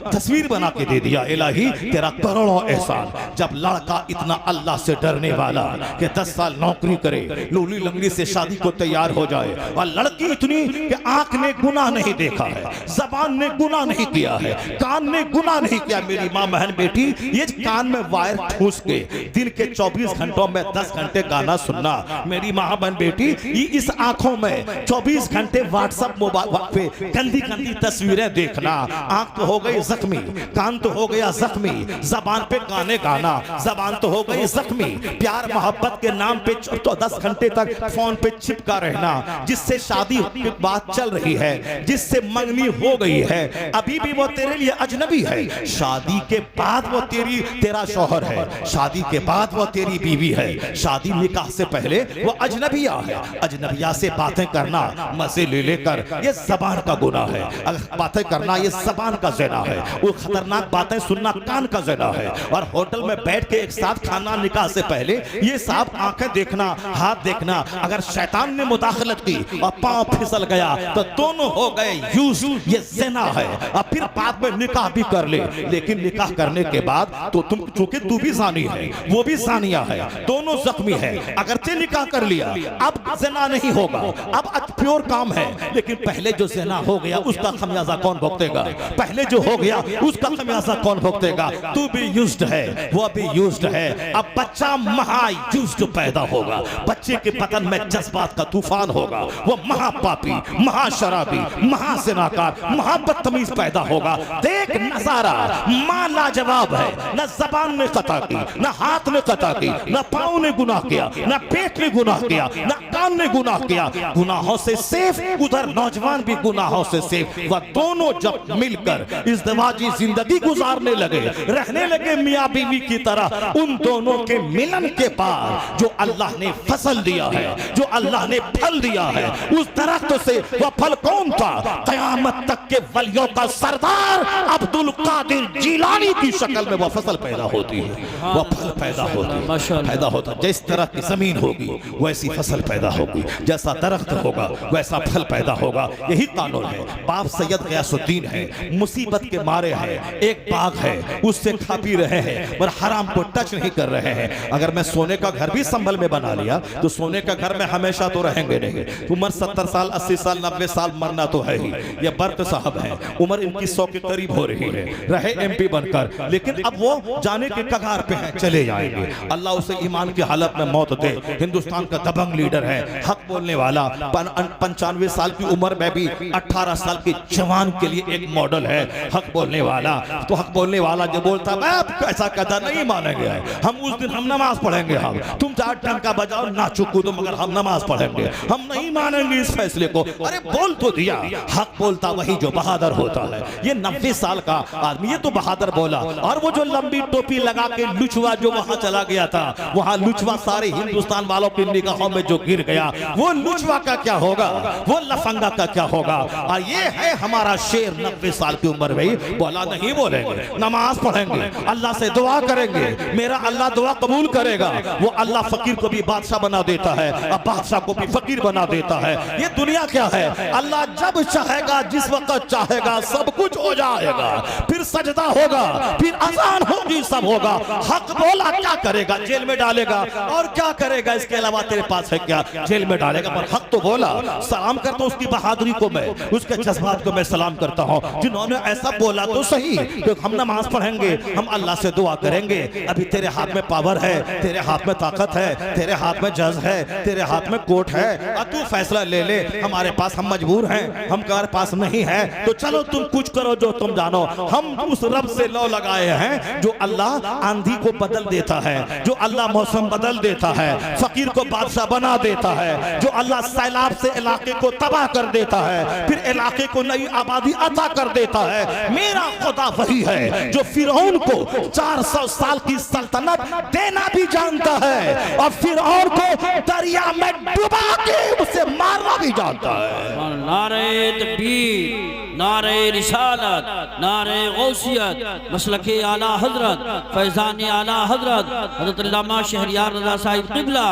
तस्वीर बना के दे दिया। इलाही तेरा करोड़ों एहसान। जब लड़का इतना अल्लाह से डरने वाला कि 10 साल नौकरी करे, लूली लंगड़ी से शादी को तैयार हो जाए, और लड़की इतनी कि आंख ने गुनाह नहीं देखा है, जबान ने गुनाह नहीं किया है, कान ने गुनाह नहीं किया। मेरी माँ बहन बेटी, ये कान में वायर ठूस के दिन के 24 घंटों में 10 घंटे गाना सुनना, मेरी माँ बहन बेटी ये इस आंखों में 24 घंटे व्हाट्सएप मोबाइल पे गंदी गंदी तस्वीरें देखना, आंख तो हो गई जख्मी, कान तो हो गया जख्मी, जबान पे गाने गाना, जबान तो हो गई जख्मी। प्यार मोहब्बत के नाम पे तो 10 घंटे तक फोन पे चिपका रहना, जिससे शादी की बात चल रही है, जिससे मंगनी हो गई है, अभी भी वो तेरे लिए अजनबी है। शादी के बाद वो तेरा शौहर है, शादी के बाद वो तेरी बीवी है, शादी निकाह से पहले वो अजनबिया है। अजनबिया से बातें करना मजे ले लेकर, ये जबान का गुनाह है। अगर बातें करना ये जबान का ज़िना है। वो खतरनाक बातें सुनना कान का ज़िना है। और होटल में बैठ के एक साथ खाना निकाह से पहले ये साफ आंखें देखना, हाथ देखना, अगर शैतान ने मुदाखलत की और पांव फिसल गया तो दोनों हो गए यूज, ये ज़िना है। और फिर बाद में निकाह निकाह भी कर ले, लेकिन निकाह करने के बाद तो तुम, चूंकि तू भी ज़ानी है वो भी ज़ानिया है, दोनों जख्मी है, अगरचे निकाह कर लिया अब ज़िना नहीं होगा, अब प्योर काम है, लेकिन पहले जो ज़िना हो गया उसका खमियाजा कौन भुगतेगा? पहले जो हो गया उसका खमियाजा कौन भुगतेगा? तू भी यूज्ड है, वो भी यूज्ड है। अब बच्चा महा यूज्ड पैदा होगा, बच्चे के बदन में जज्बात का तूफान होगा, वो महापापी, महाशराबी, महाज़िनाकार, महाबदतमीज पैदा होगा। देख नजारा, मां लाजवाब है, न जबान ने कता की, न हाथ ने कता की, न पाँव ने गुनाह किया, न पेट ने गुनाह किया, न कान ने गुनाह किया, गुनाहों से सेफ, उधर नौजवान भी गुनाहों से सेफ। वह दोनों जब मिलकर इज़्दिवाजी जिंदगी गुजारने लगे, रहने लगे मियाँ बीवी की तरह, उन दोनों के मिलन के बाद जो अल्लाह ने फसल दिया है, जो अल्लाह ने फल दिया है, उस दरख्त से वह फल कौन था? क़यामत तक के वलियों का सरदार अब्दुल कादिर जिलानी की शक्ल में वह फसल पैदा होती है, वह फल पैदा होता है। जिस तरह की जमीन होगी वैसी फसल पैदा होगी, जैसा दरख्त होगा वैसा फल पैदा होगा। यही कानून है। बाप सैयद गयासुद्दीन है, मुसीबत के मारे है, एक बाग है उससे खा पी रहे हैं पर हराम को टच नहीं कर रहे हैं। अगर मैं सोने का घर भी संभल में बना लिया तो सोने का घर में हमेशा तो रहेंगे नहीं। उम्र 70 साल 80 साल 90 साल मरना तो है ही। ये बर्क साहब हैं, उम्र इनकी 100 के करीब हो रही है, रहे MP बनकर, लेकिन अब वो जाने के कगार पे हैं, चले जाएंगे। अल्लाह उसे ईमान की हालत में मौत दे। हिंदुस्तान का दबंग लीडर है, हक बोलने वाला, 95 साल की उम्र में भी 18 साल के जवान के लिए एक मॉडल है, हक बोलने वाला। तो हक बोलने वाला जो बोलता है ऐसा कहता नहीं मानेंगे, हम उस दिन हम नमाज पढ़ेंगे, हम तुम चाहे टंका बजाओ नाचो कूदो मगर हम नमाज पढ़ेंगे, हम नहीं मानेंगे इस फैसले को। अरे बोल तो दिया। हक बोलता वही जो बहादुर होता है। ये 90 साल का आदमी, ये तो बहादुर बोला। और वो जो लंबी टोपी लगा के लुचवा जो वहां चला गया था, वहां लुचवा सारे हिंदुस्तान वालों की निगाहों में जो गिर गया, वो लुचवा का क्या होगा, वो लफंगा का क्या होगा। और ये है हमारा शेर, 90 साल की उम्र में बोला नहीं बोलेंगे, नमाज पढ़ेंगे, अल्लाह से दुआ करेंगे, मेरा अल्लाह दुआ कबूल करेगा। वो अल्लाह फकीर को भी बादशाह बना देता है, अब बादशाह को भी फकीर बना देता है। ये दुनिया क्या है, अल्लाह जब चाहेगा, जिस वक्त चाहेगा, सब कुछ हो जाएगा। फिर सजदा होगा, फिर अजान होगी, सब होगा। हक बोला क्या करेगा, जेल में डालेगा, और क्या करेगा इसके अलावा तेरे पास है क्या, जेल में डालेगा। पर हक तो बोला। सलाम करता हूं उसकी बहादुरी को, मैं उसके जज्बात को मैं सलाम करता हूं, जिन्होंने ऐसा बोला तो सही। तो हम नमाज पढ़ेंगे, हम अल्लाह से दुआ करेंगे। अभी तेरे हाथ में पावर है, तेरे हाथ में ताकत है, तेरे हाथ में जज है, तेरे हाथ में कोर्ट है, और तू फैसला ले ले। हमारे पास, हम मजबूर हैं, हमारे पास नहीं है, तो चलो तुम कुछ करो जो तुम जानो। हम उस रब से लौ लगाए हैं जो अल्लाह आंधी को बदल देता है, जो अल्लाह मौसम बदल देता है, फकीर को बादशाह बना देता है, जो अल्लाह सैलाब से इलाके को तबाह कर देता है, फिर इलाके को नई आबादी अता कर देता है। मेरा खुदा वही है जो फिरौन को 400 साल की सल्तनत देना भी जानता है, और फिरौन को दरिया में डुबा के उसे मारना भी जानता है। नारे तकबीर, नारे रिसालत, नारे गौसियत, मसलके आला हजरत, फैजान आला हजरत, हजरत अल्लामा शहरियार रज़ा साहिब क़िबला,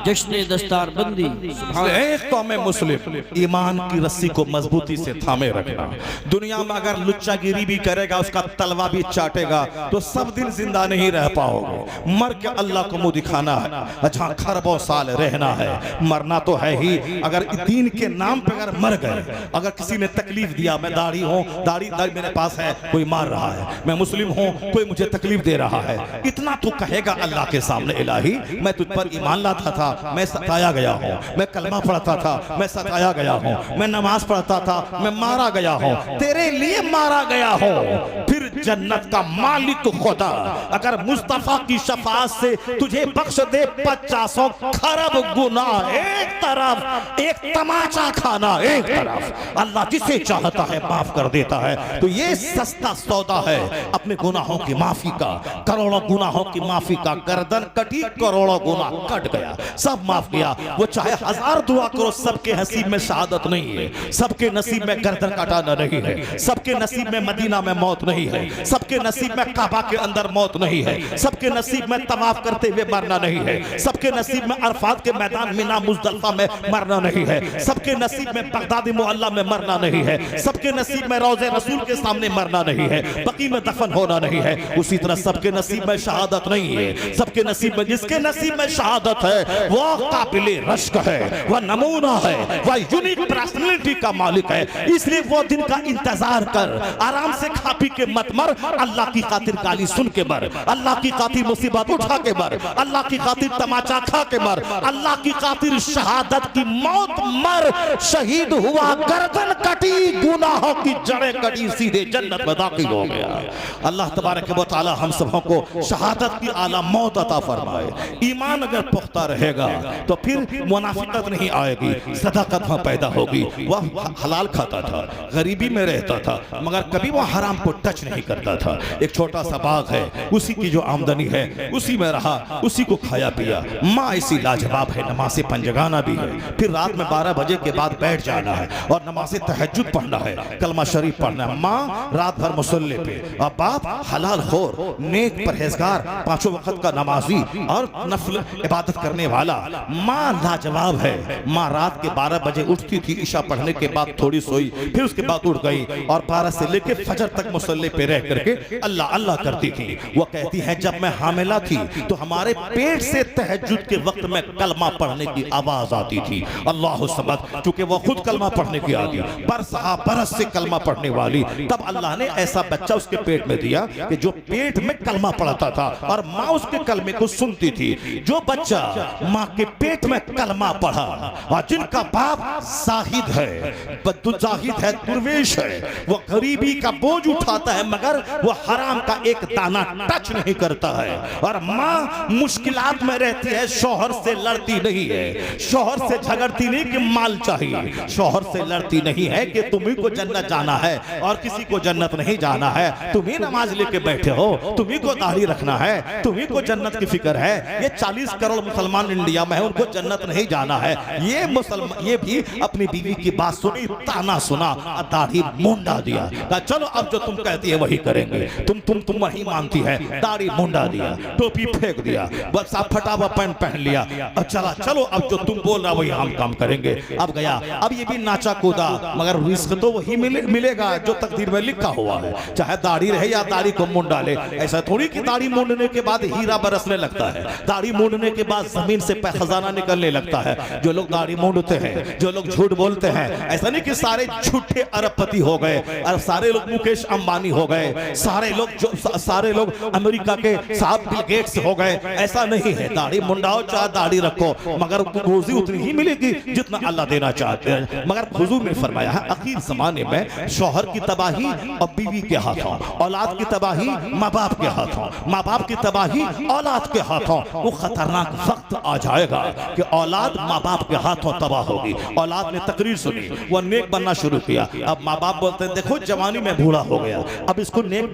जश्न दस्तार बंदी। एक कौम मुस्लिम ईमान की रस्सी को मजबूती से थामे रखना। दुनिया में अगर लुच्चागिरी भी करेगा, उसका तलवा भी चाटेगा, तो सब दिन जिंदा नहीं रह पाओगे। मर के अल्लाह को मुंह दिखाना है, अच्छा खरबों साल रहना है, मरना तो है ही। अगर दीन के नाम पे अगर मर गए, अगर किसी ने तकलीफ दिया, मैं दाढ़ी हूँ, दाढ़ी मेरे पास है, कोई मार रहा है, मैं मुस्लिम हूँ, कोई मुझे तकलीफ दे रहा है, इतना तो कहेगा अल्लाह के सामने, इलाही मैं तुझ पर ईमान लाता था, मैं सताया गया हूँ, मैं कलमा पढ़ता था, मैं सताया गया हूँ, मैं नमाज पढ़ता था, मैं मारा गया हूँ, तेरे लिए मारा गया हूँ। फिर जन्नत का मालिक खुदा अगर मुस्तफा की शफाअत से तुझे बख्श दे 50 खरब गुनाह एक तरफ, एक तमाचा खाना एक तरफ, अल्लाह जिसे चाहता है माफ कर देता है। तो ये सस्ता सौदा है अपने गुनाहों की माफी का, करोड़ों गुनाहों की माफी का। गर्दन कटी, करोड़ों गुनाह कट गया, सब माफ किया। वो चाहे 1000 दुआ करो, सबके नसीब में शहादत नहीं है, सबके नसीब में गर्दन कटाना नहीं है, सबके नसीब में मदीना में मौत नहीं है, सबके नसीब में काबा के अंदर मौत नहीं है, सबके नसीब में तवाफ करते हुए मरना नहीं है, सबके नसीब में अरफात के मैदान मिना मुजदलफा में मरना नहीं है, सबके नसीब में बगदादी मोहल्ला में मरना नहीं है, सबके नसीब में रोज़े रसूल के सामने मरना नहीं है, बकी में दफन होना नहीं है। उसी तरह सबके नसीब में शहादत नहीं है। सबके नसीब में, जिसके नसीब में शहादत है वो काबिले रश्क है, वह नमूना है, वह यूनिक पर्सनालिटी का मालिक है। इसलिए वो दिन का इंतजार कर, आराम से खा पी के मत मर, अल्लाह की खातिर गाली सुन के मर, अल्लाह की खातिर मुसीबत उठा के मर, अल्लाह की खातिर तमाचा खा के मर, अल्लाह की खातिर शहादत की मौत मर। शहीद हुआ, गर्दन कटी, गुनाहों की जड़ें कटी, सीधे जन्नत में दाखिल हो गया। अल्लाह तबारक व तआला हम सबों को शहादत की आला मौत अता फरमाए। ईमान अगर पुख्ता रहेगा तो फिर मुनाफिकत नहीं आएगी, सदाकत में पैदा होगी। वह हलाल खाता था, गरीबी में रहता था, मगर कभी वह हराम को टच नहीं करता था। एक छोटा सा बाग है, उसी की जो आमदनी है उसी में रहा, उसी को खाया पिया। माँ ऐसी लाजवाब है, नमाज़े पंजगाना भी है, फिर रात में 12 बजे के बाद बैठ जाना है और नमाज़े तहज्जुद पढ़ना है, कलमा शरीफ पढ़ना है। माँ रात भर मुसल्ले पे, और बाप हलाल खोर, नेक परहेजगार, 5 वक्त का नमाजी और नफल इबादत करने वाला। माँ लाजवाब है। माँ रात के 12 बजे उठती थी, ईशा पढ़ने के बाद थोड़ी सोई, फिर उसके बाद उठ गई और 12 से लेके फजर तक मुसल्ले पे रह करके अल्लाह अल्लाह करती थी। वो कहती है जब मैं हामिला थी तो हमारे पेट से तहज्जुद के वक्त में कलमा पढ़ने की आवाज आती थी, अल्लाह समद, क्योंकि वो खुद कलमा पढ़ने की आदि, बरस से कलमा पढ़ने वाली। तब अल्लाह ने ऐसा बच्चा उसके पेट में दिया कि जो पेट में कलमा पढ़ता था और माँ उसके कलमे को सुनती थी। जो बच्चा माँ के पेट में कलमा पढ़ा और जिनका बाप जाहिद है, जाहिद है, दुर्वेश है, वो गरीबी का बोझ उठाता है मगर वो हराम का एक दाना टच नहीं करता है, और माँ मुश्किलात में रहती है, शौहर से लड़ती नहीं है, शौहर से झगड़ती नहीं कि माल चाहिए, शौहर से लड़ती नहीं है कि तुम्ही को जन्नत जाना है और किसी को जन्नत नहीं जाना है, तुम्ही नमाज लेके बैठे हो, तुम्ही को दाढ़ी रखना है, तुम्ही को जन्नत की फिक्र है। ये 40 करोड़ मुसलमान इंडिया में है, उनको जन्नत नहीं जाना है। ये मुसलमान, ये भी अपनी बीवी की बात सुनी, ताना सुना, दाढ़ी मुंडा दिया, कहा चलो अब जो तुम कहती है वही करेंगे, तुम वही मानती है, दाढ़ी मुंडा दिया, टोपी फेंक दिया, बस आप फटा हुआ पैंट पहन लिया और चला, चलो अब जो तुम बोल रहा वही हम काम करेंगे। अब गया, अब ये भी नाचा कूदा, मगर रिस्क तो वही मिलेगा जो तकदीर में लिखा हुआ है, चाहे दाढ़ी रहे या दाढ़ी को मुंड डाले। ऐसा थोड़ी कि दाढ़ी मूंडने के बाद हीरा बरसने लगता है, दाढ़ी मूंडने के बाद जमीन से खजाना निकलने लगता है। जो लोग दाढ़ी मूंडते हैं, जो लोग झूठ बोलते हैं, ऐसा नहीं कि सारे झूठे अरबपति हो गए और सारे लोग मुकेश अंबानी हो गए, सारे लोग अमेरिका के साहब बिल गेट्स हो गए, ऐसा नहीं है। दाढ़ी मुंडाओ चाहे दाढ़ी रखो, मगर रोजी उतनी ही मिलेगी जितना अल्लाह देना चाहते हैं। मगर हुजूर ने फरमाया है आखिर जमाने में शौहर की तबाही और बीवी के हाथों, औलाद की तबाही माँ बाप के हाथों, माँ बाप की तबाही औलाद के हाथों। वो खतरनाक वक्त आ जाएगा कि औलाद माँ बाप के हाथों तबाह होगी। औलाद ने तकरीर सुनी, वो नेक बनना शुरू किया। अब माँ बाप बोलते हैं देखो जवानी में बूढ़ा हो गया, अब इसको नेक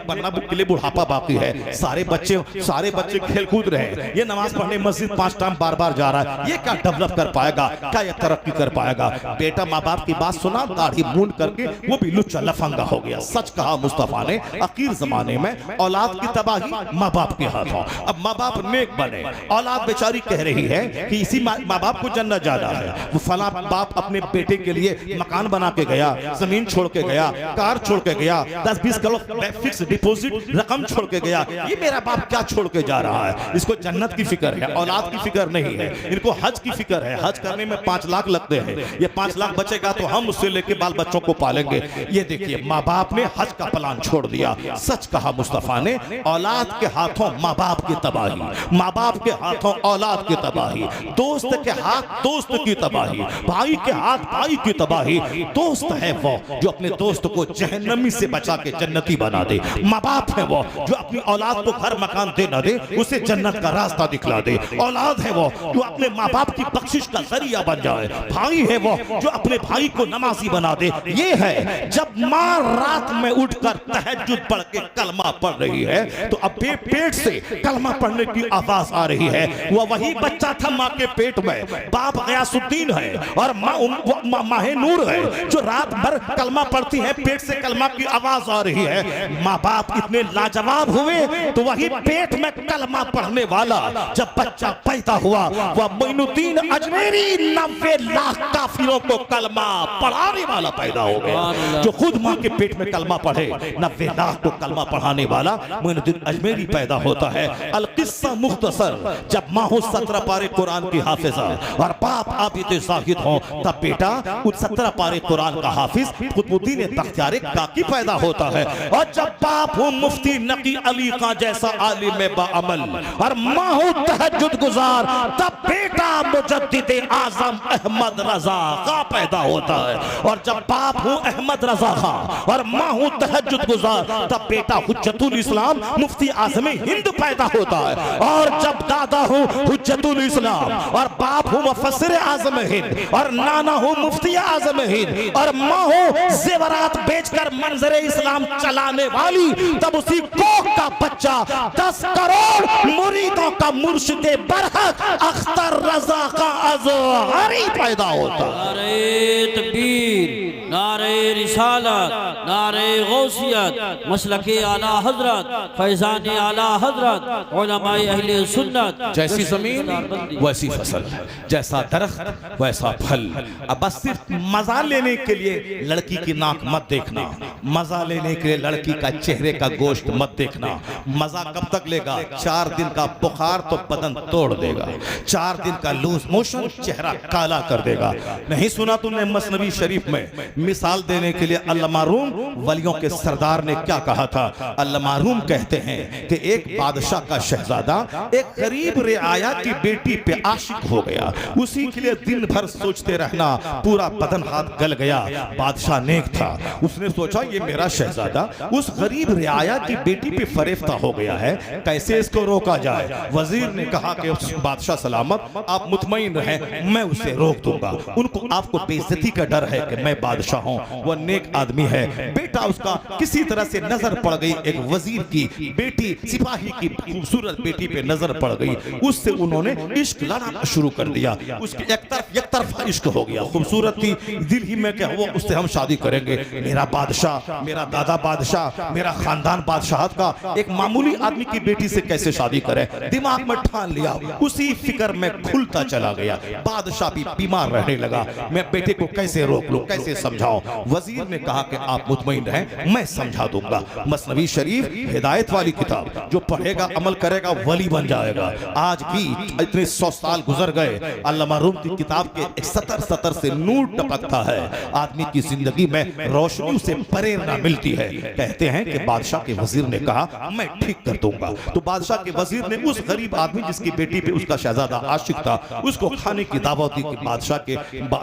बनना के लिए बुढ़ापा बाकी है। सारे बच्चे खेल कूद रहे हैं, ये नमाज पढ़ने मस्जिद 5 टाइम बार जा रहा है, ये क्या डेवलप कर पाएगा, क्या ये तरक्की कर पाएगा। बेटा माँ बाप की बात सुना, दाढ़ी मूंड करके वो भी लुच्चा लफंगा हो गया। सच कहा मुस्तफा ने, आखिर जमाने में औलाद की तबाही माँ बाप के हाथों। अब माँ बाप नेक बने, औलाद बेचारी कह रही है कि इसी माँ बाप को जन्नत जाना है। वो फला बाप अपने बेटे के लिए मकान बना के गया, जमीन छोड़ के गया, कार छोड़ के गया, 10-20 करोड़ फिक्स डिपॉजिट रकम छोड़ के गया। ये मेरा बाप क्या छोड़ के जा रहा है? इसको जन्नत की फिक्र है, औलाद की फिक्र नहीं है। इनको हज की फिक्र है, हज करने में 5 लाख लगते हैं, ये 5 लाख बचेगा तो हम उससे लेके बाल बच्चों को पालेंगे। ये देखिए माँ बाप ने हज का प्लान छोड़ दिया। सच कहा मुस्तफा ने, औलाद के हाथों माँ बाप की तबाही, माँ बाप के हाथों औलाद की तबाही, दोस्त के हाथ दोस्त की तबाही, भाई के हाथ भाई की तबाही। दोस्त है वो जो अपने दोस्त को जहन्नमी से बचा के जन्नती बना दे, माँ बाप है वो जो अपनी औलाद को घर मकान दे ना दे, उसे जन्नत का रास्ता दिखला दे। औलाद है वो जो अपने माँ बाप की बख्शिश का जरिया बन जाए। भाई है वो जो अपने भाई को नमाजी बना दे। ये है जब माँ रात में उठकर तहज्जुद पढ़ के कलमा पढ़ रही है तो अब पेट से कलमा पढ़ने की आवाज आ रही है। वह वही बच्चा था माँ के पेट में, बाप गयासुद्दीन है और माँ माहे नूर है जो रात भर कलमा पढ़ती है, पेट से कलमा की आवाज आ रही है। माँ बाप इतने लाजवाब हुए तो वही पेट में कलमा पढ़ने वाला जब बच्चा पैदा हुआ वह मोइनुद्दीन अजमेरी 90 लाख काफिरों को कलमा पढ़ाने वाला पैदा हो गया। जो खुद माँ के पेट में कलमा पढ़े 90 लाख को कलमा पढ़ाने वाला मोइनुद्दीन अजमेरी पैदा होता है। अल किस्सा मुख्तसर, जब माँ हो 17 पारे कुरान की हाफिजा और बाप आबिद ज़ाहिद हो तब बेटा उस 17 पारे कुरान का हाफिज कुतुबुद्दीन बख्तियार काकी पैदा होता है। और जब बाप हो मुफ्ती नकी अली का जैसा आलिम बाअमल और माँ हो तहज्जुद गुजार तब बेटा मुजद्दिद आजम अहमद रजा का पैदा होता है। और जब बाप हो अहमद रजा खां और माँ हो तहज्जुद गुजार तब बेटा हुज्जतुल इस्लाम मुफ्ती आजम हिंद पैदा होता है। और जब दादा हो हुज्जतुल इस्लाम और बाप हो मुफस्सिर आजम हिंद और नाना हो मुफ्ती आजम हिंद और माँ हो जेवरात बेचकर मंजर इस्लाम चलाने वाली, तब उसी कोख का बच्चा 10 करोड़ मुरीदों का मुर्शिद बरहक अख्तर रजा का अज़हरी पैदा होता है। नारे तकबीर, नारे रिसालत, नारे गौसियत, मसलके आला हजरत, फैजान आला हजरत, उलमाए अहले सुन्नत। जैसी जमीन वैसी फसल, जैसा दरख्त वैसा फल। अब बस सिर्फ मजा लेने के लिए लड़की की नाक मत देखना, मजा लेने के लिए लड़की का चेहरे का गोश्त मत देखना। मजा कब तक लेगा? 4 दिन का बुखार तो बदन तोड़ देगा, 4 दिन का लूज मोशन चेहरा काला कर देगा। नहीं सुना तुमने मसनवी शरीफ में मिसाल देने के लिए अल्लामा रूम वलियों के सरदार ने क्या कहा था? अल्लामा रूम कहते हैं कि एक बादशाह का शहजादा एक गरीब रियाया की बेटी पे आशिक हो गया। उसी के लिए दिन भर सोचते रहना, पूरा बदन हाथ गल गया। बादशाह नेक था, उसने सोचा ये मेरा शहजादा उस गरीब रियाया की बेटी पे फरेफ्ता हो गया है, कैसे इसको रोका जाए? वजीर ने कहा कि बादशाह सलामत, आप मुतमईन रहें, मैं उसे रोक दूंगा। उनको आपको बेइज्जती का डर है कि मैं बादशाह हूं, वह नेक आदमी है। बेटा उसका किसी तरह से नजर पड़ गई, एक वजीर की बेटी, सिपाही की खूबसूरत बेटी पे नजर पड़ गई, उससे उन्होंने इश्क लड़ाना शुरू कर दिया। उसके एक तरफा इश्क हो गया, खूबसूरत थी, दिल ही में क्या हुआ उससे हम शादी करेंगे। मेरा बादशाह, मेरा दादा बादशाह, मेरा खानदान बादशाहत का एक मामूली आदमी की बेटी से कैसे शादी करें? दिमाग में ठान लिया, उसी फिक्र में खुलता चला गया। बादशाह भी बीमार रहने लगा, मैं बेटे को कैसे रोक लूं, कैसे समझाऊं? वजीर ने कहा कि आप मुतमईन रहें, मैं समझा दूंगा। मसनवी शरीफ हिदायत वाली किताब, जो पढ़ेगा अमल करेगा वली बन जाएगा। आज भी इतने 100 साल गुजर गए, अल्लामा रूम की किताब के 70 से नूर टपकता है। आदमी की जिंदगी में रोशनी से प्रेरणा मिलती है। कहते हैं कि बादशाह के वजीर ने कहा मैं ठीक कर दूंगा। तो बादशाह के वजीर ने उस गरीब आदमी जिसकी बेटी पे उसका शहजादा आशिक था, उसको खाने की दावत दी कि बादशाह के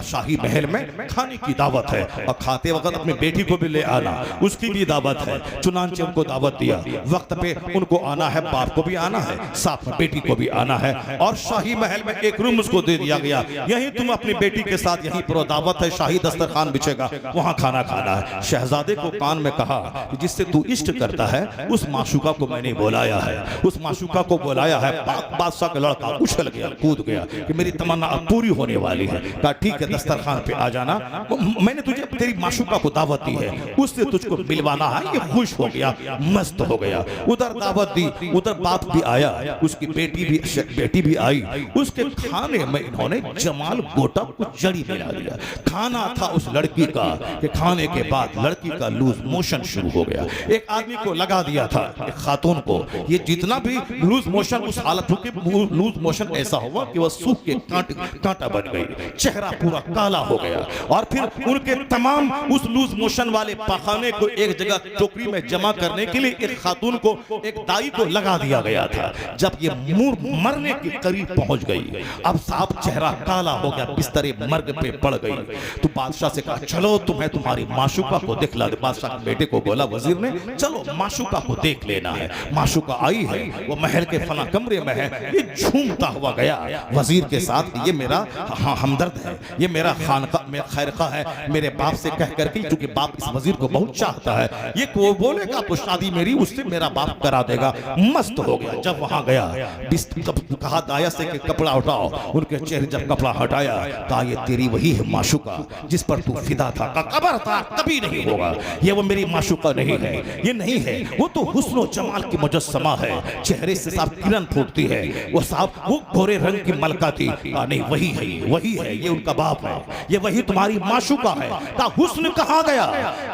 शाही महल में खाने की दावत है और खाते वक्त अपनी बेटी को भी ले आना, उसकी भी दावत है। चुनांचे उनको दावत दिया, वक्त पे उनको आना है, बाप को भी आना है, साथ में बेटी को भी आना है। और शाही महल में एक रूम उसको दे दिया गया, यही तुम अपनी बेटी के साथ यहीं पर दावत है, शाही दस्तरखान बिछेगा, वहां खाना खाना है। शहजादे को कान में कहा कि जिससे तू इष्ट करता है उस माशूका को मैंने बुलाया है, उस माशूका को बुलाया है। बादशाह का लड़का उछल गया, कूद गया कि मेरी तमन्ना अब पूरी होने वाली है। कहा ठीक है, दस्तरखान पे आ जाना, मैंने तुझे तेरी माशूका को दावत दी है, उससे तुझको मिलवाना है। ये खुश हो गया, मस्त हो गया। उधर दावत दी, उधर बाप भी आया, उसकी बेटी भी आई। उसके खाने में इन्होंने जमाल गोटा कुछ जड़ी मिला दिया। खाना था उस लड़की का कि खाने के बाद लड़की का लूज मोशन शुरू हो गया। एक आदमी को लगा दिया था, एक खातून को, ये जितना भी लूज मोशन उस हालत हो कि लूज मोशन ऐसा हुआ कि वह सूख के कांटा बन गई, चेहरा पूरा काला हो गया। और फिर उनके तमाम उस लूज मोशन वाले पाखाने को एक जगह टोकरी में जमा करने के लिए एक खातून को, एक दाई को लगा दिया गया था। जब ये मरने के करीब पहुंच गई, अब साहब चेहरा काला हो गया, बिस्तरे मर्ग पे पड़ गई, तो बादशाह से कहा चलो तुम्हें तुम्हारी माशूका को दिखला दे। बादशाह के बेटे को बोला वजीर ने, चलो माशूका को देख लेना है। माशूका आई है, वो महल के फला कमरे में है, ये झूमता हुआ गया वजीर के साथ, ये मेरा हमदर्द है, ये मेरा खैरखा है, मेरे बाप से कह करके, क्योंकि बाप इस वजीर को बहुत चाहता है, ये को बोलेगा तो शादी मेरी उससे मेरा बाप करा देगा। मस्त हो गया। जब वहां गया, कहा दाया से कि कपड़ा उठाओ, उनके चेहरे जब कपड़ा हटाया, कहा ये तेरी वही है माशूका जिस पर तू फिदा था। खबरदार कभी नहीं होगा, ये वो मेरी माशूका नहीं है, ये नहीं है, वो तो हुस्न और जमाल की मुजस्समा है, चेहरे से साफ किरण फूटती है, वो साफ वो गोरे रंग की मलका थी। नहीं वही है, वही है, ये उनका बाप है, ये वही तुम्हारी माशूका है। कहा हुस्न कहाँ गया?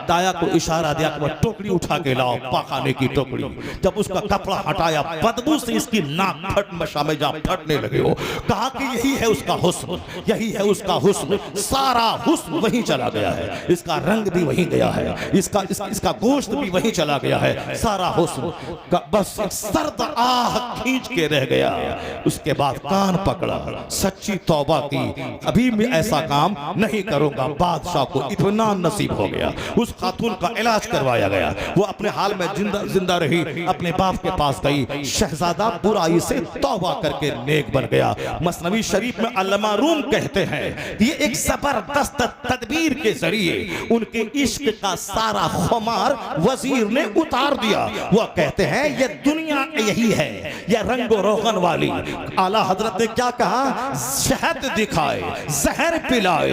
दाया को इशारा दिया कि टोकरी उठा के लाओ, पाखाने की टोकरी। जब उसका कपड़ा हटाया, बदबू से इसकी नाक फट मशामे जा फटने लगे हो। कहा कि यही है उसका हुस्न, यही है उसका हुस्न, सारा हुस्न वहीं चला गया है, इसका रंग भी वहीं गया है, इसका गोश्त भी वहीं चला गया है, सारा हुस्न का बस एक सर्द आह खींच के रह गया। उसके बाद कान पकड़ा, सच्ची तौबा की, अभी मैं ऐसा काम नहीं करूंगा। बादशाह को इत्मीनान नसीब हो गया, उस खातून का इलाज करवाया गया, वो अपने हाल में जिंदा रही, अपने बाप के पास गई, शहजादा बुराई से तौबा करके नेक बन गया। मसनवी शरीफ में अल्लामा रूम कहते हैं ये एक जबरदस्त तदबीर के जरिए उनके इश्क का सारा खुमार वजीर ने उतार दिया। वो कहते हैं ये दुनिया यही है, ये रंगो रोगन वाली। आला हजरत ने क्या कहा? शहद दिखाए, जहर पिलाए,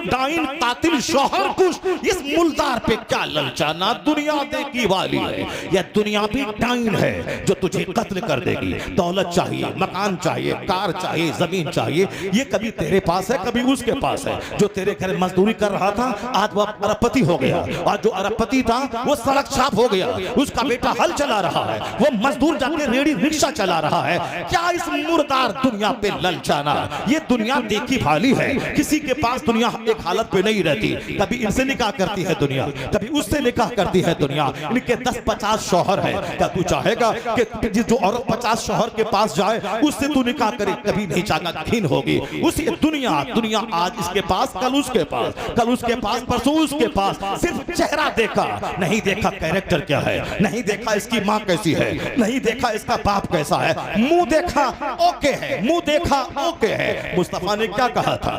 डाइन कातिल शोहर कुश, इस मुलदार पे क्या ललचाना, दुनिया देखी वाली है, यह दुनिया भी डाइन है जो तुझे कत्ल कर देगी। दौलत चाहिए, मकान चाहिए, कार चाहिए, जमीन चाहिए, ये कभी तेरे पास है कभी उसके पास है। जो तेरे घर मजदूरी कर रहा था आज वो अरबपति हो गया, और जो अरबपति था वो सड़क छाप हो गया, उसका बेटा हल चला रहा है, वो मजदूर जाके रेडी रिक्शा चला रहा है। क्या इस मुर्दार दुनिया पे ललचाना? ये दुनिया देखी भाली है, किसी के पास दुनिया एक हालत पे नहीं रहती, कभी इनसे निकाह करती है दुनिया, कभी उससे निकाह करती है दुनिया। इनके 10-50 शौहर है, क्या तू चाहेगा कि जो औरत 50 शौहर के पास जाए उससे तू निकाह करे? कभी नहीं चाहेगा, घिन होगी। उसी दुनिया आज इसके पास, कल उसके पास, कल उसके पास, परसों उसके पास। सिर्फ चेहरा देखा, नहीं देखा कैरेक्टर क्या है, नहीं देखा इसकी माँ कैसी है, नहीं देखा इसका बाप कैसा है। मुंह देखा ओके है, मुंह देखा ओके है। मुस्तफा ने क्या कहा था?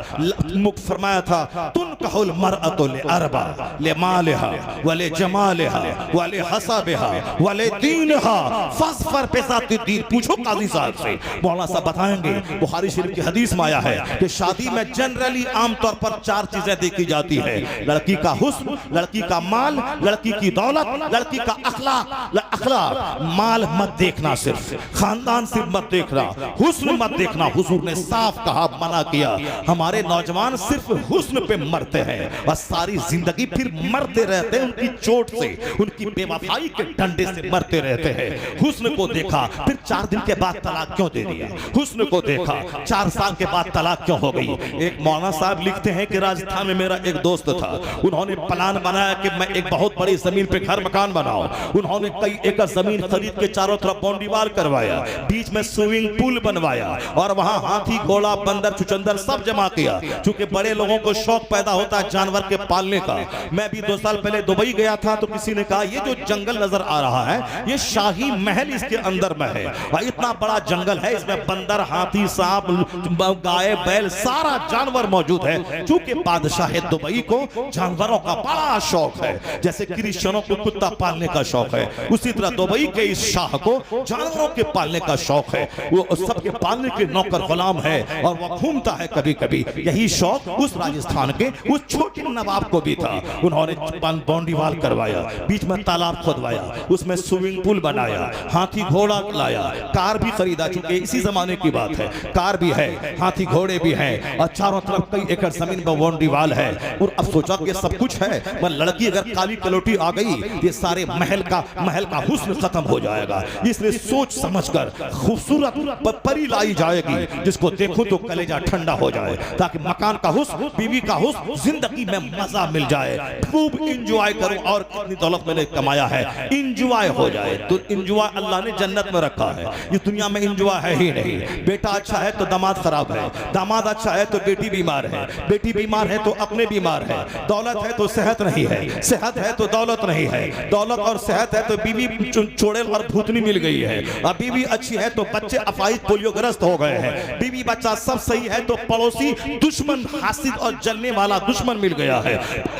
मुख फरमाया था तुन कहल मरअतु ले अरबा ले मालिहा वले जमालिहा वले हसबिहा वले दीनहा फस्फर पे ज़ाती दीन। पूछो काजी साहब से, मौलाना साहब बताएंगे। बुखारी शरीफ की हदीस में आया है कि शादी में जनरली आमतौर पर 4 चीजें देखी जाती है, लड़की का हुस्न, लड़की का माल, लड़की की दौलत, लड़की का अखलाक। माल मत देखना, सिर्फ खानदान सिर्फ मत देखना, हुस्न मत देखना। हुजूर ने साफ कहा, मना किया। हमारे नौजवान सिर्फ हुस्न पे मरते हैं और सारी जिंदगी फिर मरते रहते हैं, उनकी चोट से, उनकी बेवफाई के डंडे से मरते रहते हैं। हुस्न को देखा, फिर 4 दिन के बाद तलाक क्यों दे दिया? हुस्न को देखा, 4 साल के बाद तलाक क्यों हो गई? एक मौलाना साहब लिखते हैं कि राजस्थान में मेरा एक दोस्त था, उन्होंने प्लान बनाया कि मैं एक बहुत बड़ी जमीन पे घर मकान बनाऊं। उन्होंने कई एकड़ जमीन खरीद के चारों तरफ बाउंड्री वाल करवाया, बीच में स्विमिंग पूल बनवाया और वहां हाथी, घोड़ा, बंदर, चुचंदर सब जमा किया। क्योंकि बड़े लोगों को शौक पैदा होता है जानवर के पालने का। मैं भी 2 साल पहले दुबई गया था तो किसी ने कहा ये जो जंगल नजर आ रहा है ये शाही महल इसके अंदर में है, और इतना बड़ा जंगल है, इसमें बंदर, हाथी, सांप, गाय, बैल, सारा जानवर मौजूद है। क्योंकि बादशाह दुबई को जानवरों का बड़ा शौक है, जैसे क्रिश्चियनों को कुत्ता पालने का शौक है, उसी तरह दुबई के इस शाह को जानवरों के पालने का शौक है। वो सबके पालने के नौकर गुलाम है और वो घूमता है कभी कभी। यही शौक उस राजस्थान के उस छोटे नवाब को भी था। उन्होंने बाउंड्री वाल करवाया, बीच में तालाब खुदवाया, उसमें स्विमिंग पूल बनाया, हाथी घोड़ा लाया, कार भी खरीदा, चूंकि इसी जमाने की बात है, कार भी है, हाथी घोड़े भी हैं, और चारों तरफ कई एकड़ जमीन पर बाउंड्री वाल है। और अब सोचा कि सब कुछ है, पर लड़की अगर काली कलोटी आ गई ये सारे महल का हुस्न खत्म हो जाएगा। इसलिए सोच समझकर खूबसूरत परी लाई जाएगी जिसको देखूं तो कलेजा ठंडा हो जाए, ताकि मकान का हुस्न हुस्न, बीवी का हुस्न, जिंदगी में मजा मिल जाए, खूब इंजॉय करो। और कितनी दौलत मैंने कमाया है, इंजॉय हो जाए। तो इंजॉय अल्लाह ने जन्नत में रखा है, ये दुनिया में इंजॉय है ही नहीं। बेटा अच्छा है तो दामाद खराब है, दामाद अच्छा है तो बेटी बीमार है, बेटी बीमार है तो अपने बीमार है, दौलत है तो सेहत नहीं है, सेहत है तो दौलत नहीं है, दौलत और सेहत है तो बीवी चोड़ेल और भूतनी मिल गई है, और बीवी अच्छी है तो बच्चे अपाहिज पोलियोग्रस्त हो गए हैं, बीवी बच्चा सब सही है तो पड़ोसी दुश्मन हासिद और जलने वाला दुश्मन मिल गया है,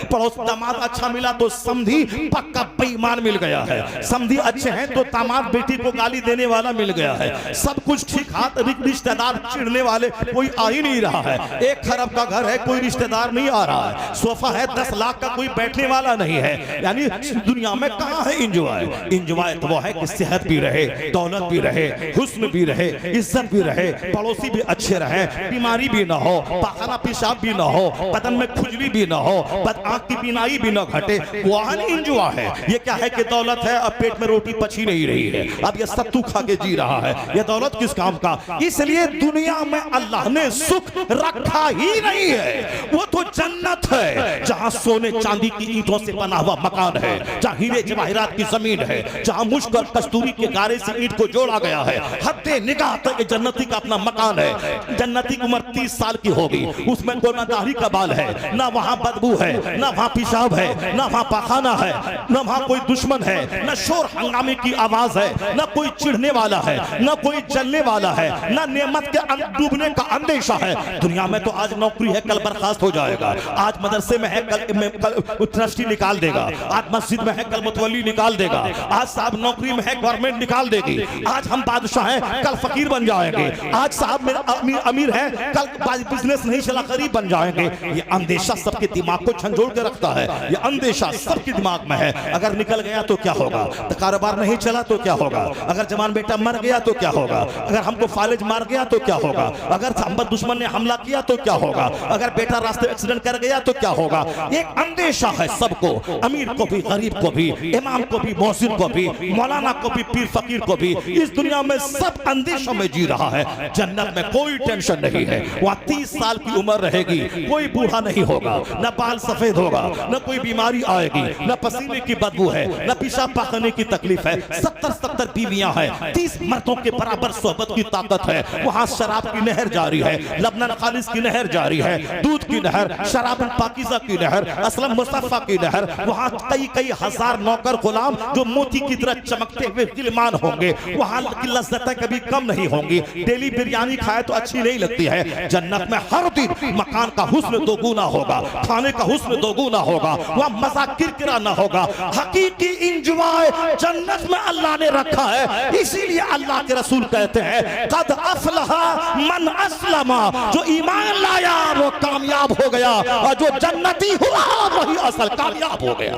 पड़ोस दामाद अच्छा मिला तो समधी पक्का बेईमान मिल गया है, समधी अच्छे हैं तो दामाद बेटी को गाली देने वाला मिल गया है, सब कुछ ठीक हाथ, रिश्तेदार चिढ़ने वाले कोई आ ही नहीं रहा है, 1 खरब का घर है कोई रिश्तेदार नहीं आ रहा है, सोफा है 10 लाख का कोई बैठने वाला नहीं है। यानी दुनिया में कहाँ है इंजॉय? इंजॉय तो वो है कि सेहत भी रहे, दौलत भी रहे, हुस्न भी रहे, इज्जत भी रहे, पड़ोसी भी अच्छे रहे, बीमारी भी ना हो, पाखाना पेशाब भी ना हो, बदन में खुजली भी ना हो, आंख की बीनाई भी ना घटे, वहां इंजॉय है। ये क्या है कि दौलत है अब पेट में रोटी पची नहीं रही है, अब ये सत्तू खा के जी रहा है, ये दौलत किस काम का? इसलिए दुनिया में अल्लाह ने सुख रखा ही नहीं है। वो तो जन्नत है जहां सोने चांदी की ईंटों से बना हुआ मकान है, जहां हीरे जवाहरात की जमीन है, जहां मुश्क और कस्तूरी के गारे से ईंट को जोड़ा गया है, हद्दे निगाह तक जन्नती का अपना मकान है। जन्नती की उम्र 30 साल की होगी, उसमें कोई ना दाढ़ी का बाल है, ना वहां बदबू है, ना वहां पेशाब है, ना वहां पाखाना है, ना वहां कोई दुश्मन है, ना शोर हंगामे की आवाज है, ना कोई चिढ़ने वाला है, ना कोई जलने वाला है, ना नेमत के डूबने का अंदेशा है। दुनिया में तो आज नौकरी है कल बर्खास्त हो जाएगा, आज मदरसे में है कल ट्रस्टी निकाल देगा, आज मस्जिद में है कल मुतवल्ली निकाल देगा, आज साहब नौकरी में है गवर्नमेंट निकाल देगी, आज हम बादशाह हैं कल फकीर बन जाएंगे, आज साहब मेरा अमीर है कल बिजनेस नहीं चला गरीब बन जाएंगे। ये अंदेशा सबके दिमाग को झंझोड़ के रखता है, ये अंदेशा सबके दिमाग में है। अगर निकल गया तो क्या होगा, तो कारोबार नहीं चला तो क्या होगा, अगर जवान बेटा मर गया तो क्या होगा, अगर हमको फालिज मार गया तो क्या होगा, अगर हम पर दुश्मन ने हमला किया तो क्या होगा, अगर बेटा रास्ते में एक्सीडेंट कर गया तो क्या होगा। एक अंदेशा है सबको, अमीर को भी, गरीब को भी, इमाम को भी, मोहसिन को भी, मौलाना को भी, पीर फकीर को भी। इस दुनिया में सब अंदेशों में जी रहा है। जन्नत में कोई टेंशन नहीं है, वहां 30 साल की उम्र रहेगी, कोई बूढ़ा नहीं होगा, न बाल सफेद होगा, न कोई बीमारी आएगी, न पसीने की बदबू है, न पेशाब पाखने की तकलीफ है। 70 बीवियां हैं, 30 मर्दों के बराबर सोहबत की ताकत है। वहां शराब की नहर जारी है, लबनन खालिस की नहर जारी है, दूध की नहर, शराब पाकीज़ा की नहर, असलम मुस्तफा की नहर। वहां कई हजार नौकर गुलाम जो मोती की तरह चमकते हुए गिलमान होंगे। वहां की लज्जतें कभी कम नहीं होंगी। डेली बिरयानी खाए तो अच्छी नहीं लगती है। जन्नत में हर दिन मकान का हुस्न दोगुना होगा, खाने का हुस्न दोगुना होगा, वहां मजा किरकिरा ना होगा। हकीकी इंजॉय जन्नत में अल्लाह ने रखा है। इसीलिए अल्लाह के रसूल कहते हैं कद अफलहा मन अस्लमा, जो ईमान लाया वो कामयाब हो गया, और जो जन्नती हुआ वही असल कामयाब हो गया।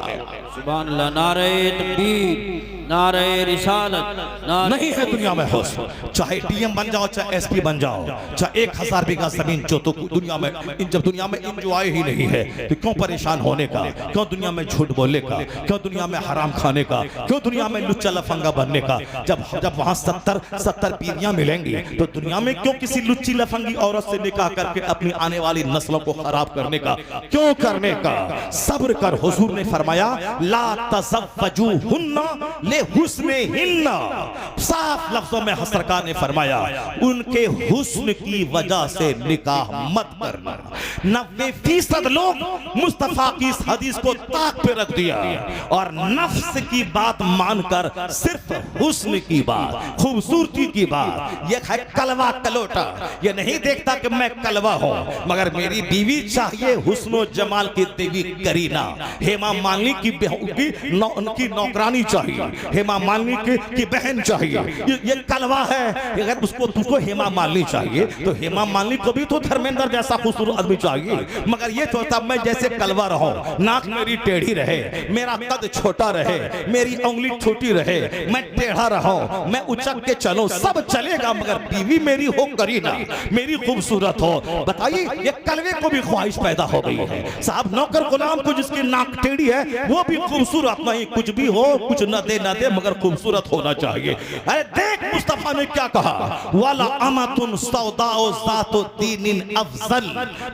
सुभान अल्लाह। नारे तकबीर, नारे रिसालत, नहीं है दुनिया में हुस्न। चाहे डीएम बन जाओ, चाहे एसपी बन जाओ, चाहे 1000 बीघा जमीन जो, तो दुनिया में जब दुनिया में इंजॉय ही नहीं है तो क्यों परेशान होने का, क्यों दुनिया में झूठ बोलने का, क्यों दुनिया में हराम खाने का, क्यों दुनिया में लुच्चा लफंगा बनने का। जब वहां 70 बीवियां मिलेंगी तो दुनिया में क्यों किसी लुच्ची लफंगी औरत से निकाह करके अपनी आने वाली नस्लों को खराब करने का, क्यों करने का। सब्र कर। हुजूर ने फरमाया ला तज़व्वजुहुन्ना ले हुस्ने हिन्ना। साफ लफ्जों में सरकार ने फरमाया उनके हुस्न की वजह से निकाह मत करना। 90% लोग मुस्तफा की इस हदीस को ताक पे रख दिया और नफ्स की बात मानकर सिर्फ हुस्न की बात, खूबसूरती की बात, ये है कलवा कलोटा। ये नहीं देखता कि मैं कलवा हूं, मगर मेरी बीवी चाहिए हुस्न जमाल की देवी करीना। हेमा मालिनी की नौकरानी चाहिए, हेमा मालिनी की बहन चाहिए। ये कलवा है। अगर उसको हेमा मालिनी चाहिए तो हेमा मालिनी को भी तो धर्मेंद्र जैसा खूबसूरत आदमी चाहिए। मगर ये सोचता मैं जैसे कलवा रहूं, नाक मेरी टेढ़ी रहे, मेरा कद छोटा रहे, मेरी उंगली छोटी रहे, मैं टेढ़ा रहूं, मैं उचक के चलूं, सब चलेगा, मगर बीवी मेरी हो करीना, मेरी खूबसूरत हो। बताइए ये कलवे को भी ख्वाहिश पैदा हो गई है। साहब नौकर गुलाम को जिसकी नाक टेढ़ी है वो भी खूबसूरत नहीं, कुछ भी हो, कुछ न दे मगर खूबसूरत होना चाहिए। अरे देख मुस्तफा ने क्या कहा, वाला अमतुन सौदाओ ज़ातो दीनिन अफजल।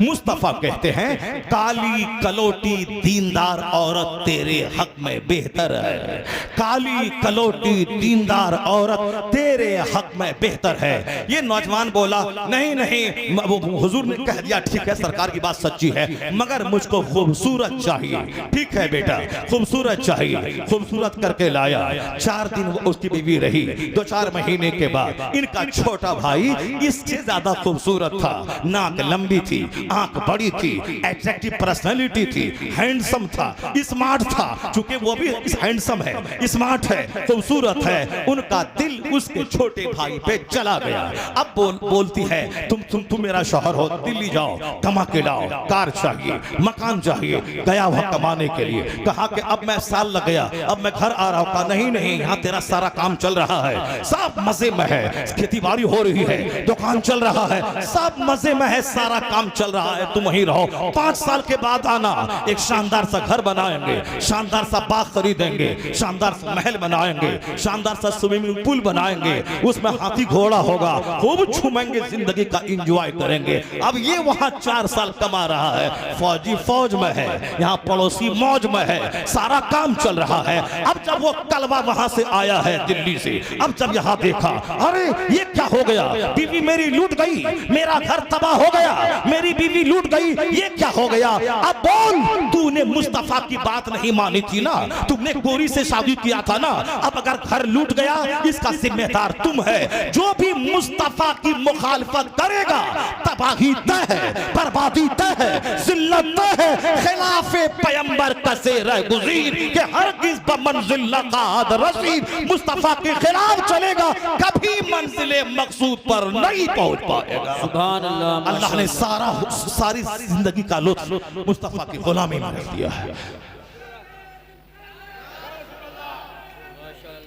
मुस्तफा कहते हैं काली कलोटी दीनदार औरत तेरे हक में बेहतर है, काली कलोटी दीनदार औरत तेरे हक में बेहतर है। ये नौजवान बोला नहीं नहीं, वो हुजूर ने कह दिया ठीक है सरकार की बात सच्ची है, मगर मुझको खूबसूरत चाहिए। ठीक है बेटा खूबसूरत चाहिए, खूबसूरत करके लाया। 4 दिन उसकी बीवी रही। 2-4 महीने के बाद इनका छोटा भाई इससे ज्यादा खूबसूरत था, नाक लंबी थी, आंख बड़ी थी, एट्रैक्टिव पर्सनालिटी थी, हैंडसम था, स्मार्ट था। चूंकि वो भी हैंडसम है, स्मार्ट है, खूबसूरत है, उनका दिल उसके छोटे भाई पे चला गया। अब बोलती है तुम मेरा शौहर हो, दिल्ली जाओ, कमा के लाओ, कार चाहिए, मकान चाहिए। गया हुआ कमाने के लिए, कहा कि अब मैं साल लग गया, अब मैं घर आ रहा हूँ। कहा नहीं नहीं, यहाँ तेरा सारा काम चल रहा है, सब मजे में है, खेती बाड़ी हो रही है, दुकान चल रहा है, सब मजे में है, सारा काम चल रहा है, तुम वहीं रहो। 5 साल के बाद आना, एक शानदार सा घर बनाएंगे, शानदार सा बाग खरीदेंगे, शानदार सा महल बनाएंगे, शानदार सा स्विमिंग पूल बनाएंगे, उसमें हाथी घोड़ा होगा, खूब झूमेंगे, जिंदगी का एंजॉय करेंगे। अब ये वहां 4 साल कमा रहा है, फौजी फौज में है, यहाँ पड़ोसी मौज में है, सारा काम चल रहा है। अब जब वो कलवा वहां से आया है दिल्ली से, अब जब यहाँ देखा, अरे ये क्या हो गया, बीवी मेरी लूट गई, मेरा घर तबाह हो गया, मेरी बीवी लूट गई, ये क्या हो गया। अब बोल, तूने मुस्तफा की बात नहीं मानी थी ना, तुमने गोरी से शादी किया था ना, अब अगर घर लूट गया इसका जिम्मेदार तुम है। जो भी मुस्तफा की मुखालफत करेगा तबाही तय है, बर्बादी तय है, जिल्लत तय है। खिलाफे पैगंबर कसे रह गुज़ीर के हरगिज़ बमंज़िल लक़ाद रसीद। मुस्तफा के खिलाफ चलेगा कभी मंजिले मकसूद पर नहीं पहुंच पाएगा। सुभान अल्लाह। अल्लाह ने सारी जिंदगी का लुत्फ मुस्तफा की गुलामी में रख दिया है।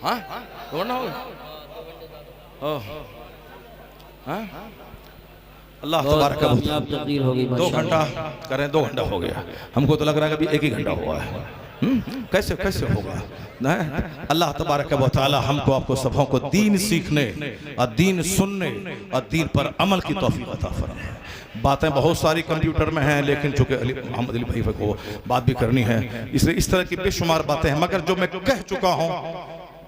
हाँ अल्लाह तबारक व तआला। 2 घंटा करें, 2 घंटा हो गया, हमको तो लग रहा है कि 1 ही घंटा हुआ है। कैसे कैसे होगा। अल्लाह तबारक व तआला हमको आपको सबों को दीन सीखने और दीन सुनने और दीन पर अमल की तौफीक अता फरमाए। बातें बहुत सारी कंप्यूटर में हैं, लेकिन चूंकि मोहम्मद अली भाई को बात भी करनी है, इसलिए इस तरह की बेशुमार बातें हैं, मगर जो मैं कह चुका हूँ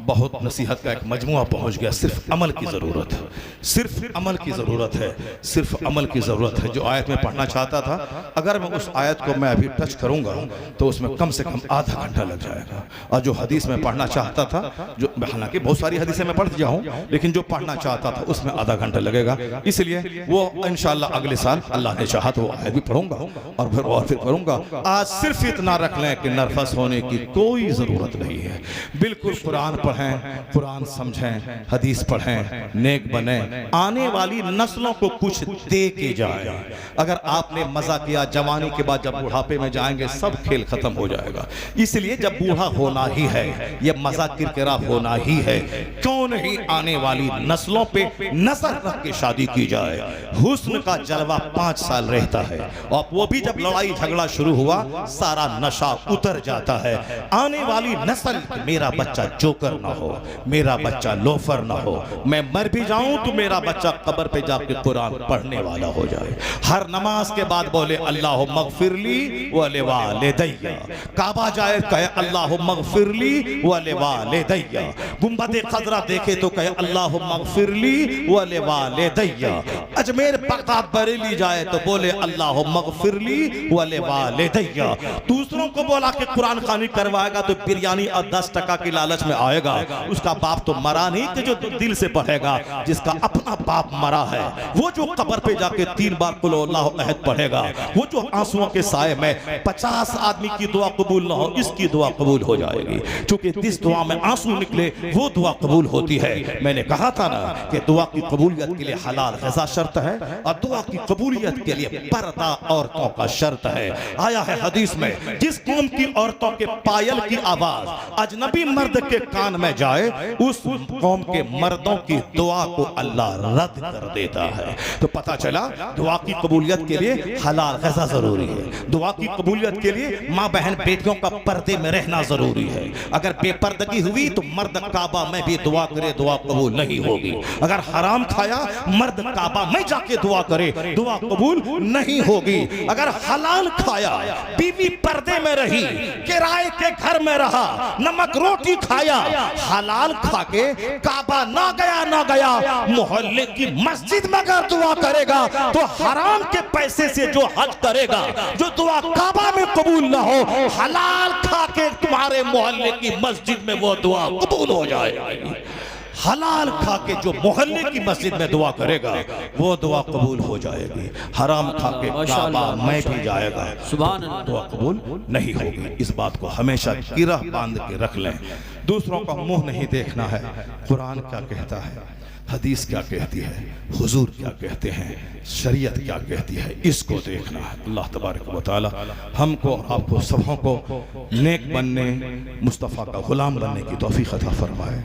बहुत नसीहत का एक मजमुआ पहुंच गया। सिर्फ अमल की ज़रूरत है, सिर्फ अमल की ज़रूरत है, सिर्फ अमल की ज़रूरत है। जो आयत में पढ़ना चाहता था, अगर मैं उस आयत को मैं अभी टच करूंगा तो उसमें कम से कम आधा घंटा लग जाएगा। और जो हदीस में पढ़ना चाहता था, जो हालांकि बहुत सारी हदीसें मैं पढ़ जाऊँ, लेकिन जो पढ़ना चाहता था उसमें आधा घंटा लगेगा। इसलिए वो इंशाअल्लाह अगले साल अल्लाह ने चाहा तो वो आयत भी पढ़ूंगा और फिर पढ़ूंगा। आज सिर्फ इतना रख लें कि नर्वस होने की कोई ज़रूरत नहीं है। बिल्कुल कुरान पढ़ें, कुरान समझें, हदीस पढ़ें, नेक बने, आने वाली नस्लों को कुछ दे के जाएं। अगर आपने मजा किया जवानी के बाद, जब बुढ़ापे में जाएंगे सब खेल खत्म हो जाएगा। इसलिए जब बूढ़ा होना ही है, ये मजा किरकिरा होना ही है, क्यों नहीं आने वाली नस्लों पे नजर रख के शादी की जाए। हुस्न का जलवा 5 साल रहता है, और वो भी जब लड़ाई झगड़ा शुरू हुआ सारा नशा उतर जाता है। आने वाली नस्ल, मेरा बच्चा जोकर ना हो, मेरा बच्चा लोफर ना हो, मैं मर भी जाऊं तो मेरा बच्चा कब्र पे जाके कुरान पढ़ने वाला हो जाए। हर नमाज के बाद बोले अल्लाह मगफिरली व लिवालिदैया। काबा जाए कहे अल्लाह मगफिरली व लिवालिदैया। गुंबद खजरा देखे तो कहे अल्लाह मगफिरली व लिवालिदैया। अजमेर बगदाद बरेली जाए तो बोले अल्लाह मगफिरली व लिवालिदैया। दूसरों को बोला कि कुरान खानी करवाएगा तो बिरयानी और 10 टका की लालच में आएगा। उसका बाप तो मरा नहीं कि जो दिल से पढ़ेगा। जिसका अपना बाप मरा है, वो जो कब्र पे जाके 3 बार कुल अल्लाह अहद पढ़ेगा, वो जो आंसुओं के साए में 50 आदमी की दुआ कबूल ना हो, इसकी दुआ कबूल हो जाएगी। क्योंकि जिस दुआ में आंसू निकले वो दुआ कबूल होती है। मैंने कहा था ना कि दुआ की कबूलियत के लिए हलाल ग़िज़ा शर्त शर्त है और दुआ की कबूलियत के लिए पर्दा औरतों का शर्त है। आया है हदीस में, जिस कौम की औरतों के पायल की आवाज अजनबी मर्द के कान में जाए, उस कौम के मर्दों की दुआ को अल्लाह रद्द कर देता है। तो पता चला दुआ की कबूलियत के लिए हलाल ग़िज़ा जरूरी है। दुआ की कबूलियत के लिए माँ बहन बेटियों का पर्दे में रहना जरूरी है। अगर बेपर्दगी हुई तो मर्द काबा में भी दुआ करे, दुआ कबूल नहीं होगी। अगर हराम खाया, मर्द काबा में जाके दुआ करे, दुआ कबूल नहीं होगी। अगर हलाल खाया, बीवी पर्दे में रही, किराए के घर में रहा, नमक रोटी खाया, हलाल खा के काबा ना गया मोहल्ले की मस्जिद में अगर दुआ करेगा तो हराम के पैसे से जो हज करेगा, जो दुआ काबा में कबूल ना हो, हलाल खा के तुम्हारे मोहल्ले की मस्जिद में वो दुआ कबूल हो जाएगी। हलाल खा के जो मोहल्ले की मस्जिद में दुआ करेगा वो दुआ कबूल हो जाएगी। हराम खा के काबा में भी जाएगा, दुआ कबूल नहीं होगी। इस बात को हमेशा गिरह बांध के रख लें। दूसरों का मुंह नहीं देखना है। कुरान क्या कहता है, हदीस क्या कहती है, हुजूर क्या कहते हैं, शरीयत क्या कहती है, इसको देखना है। अल्लाह तबारक व तआला हमको और आपको सबों को नेक बनने, मुस्तफ़ा का गुलाम बनने की तौफीक अता फरमाए।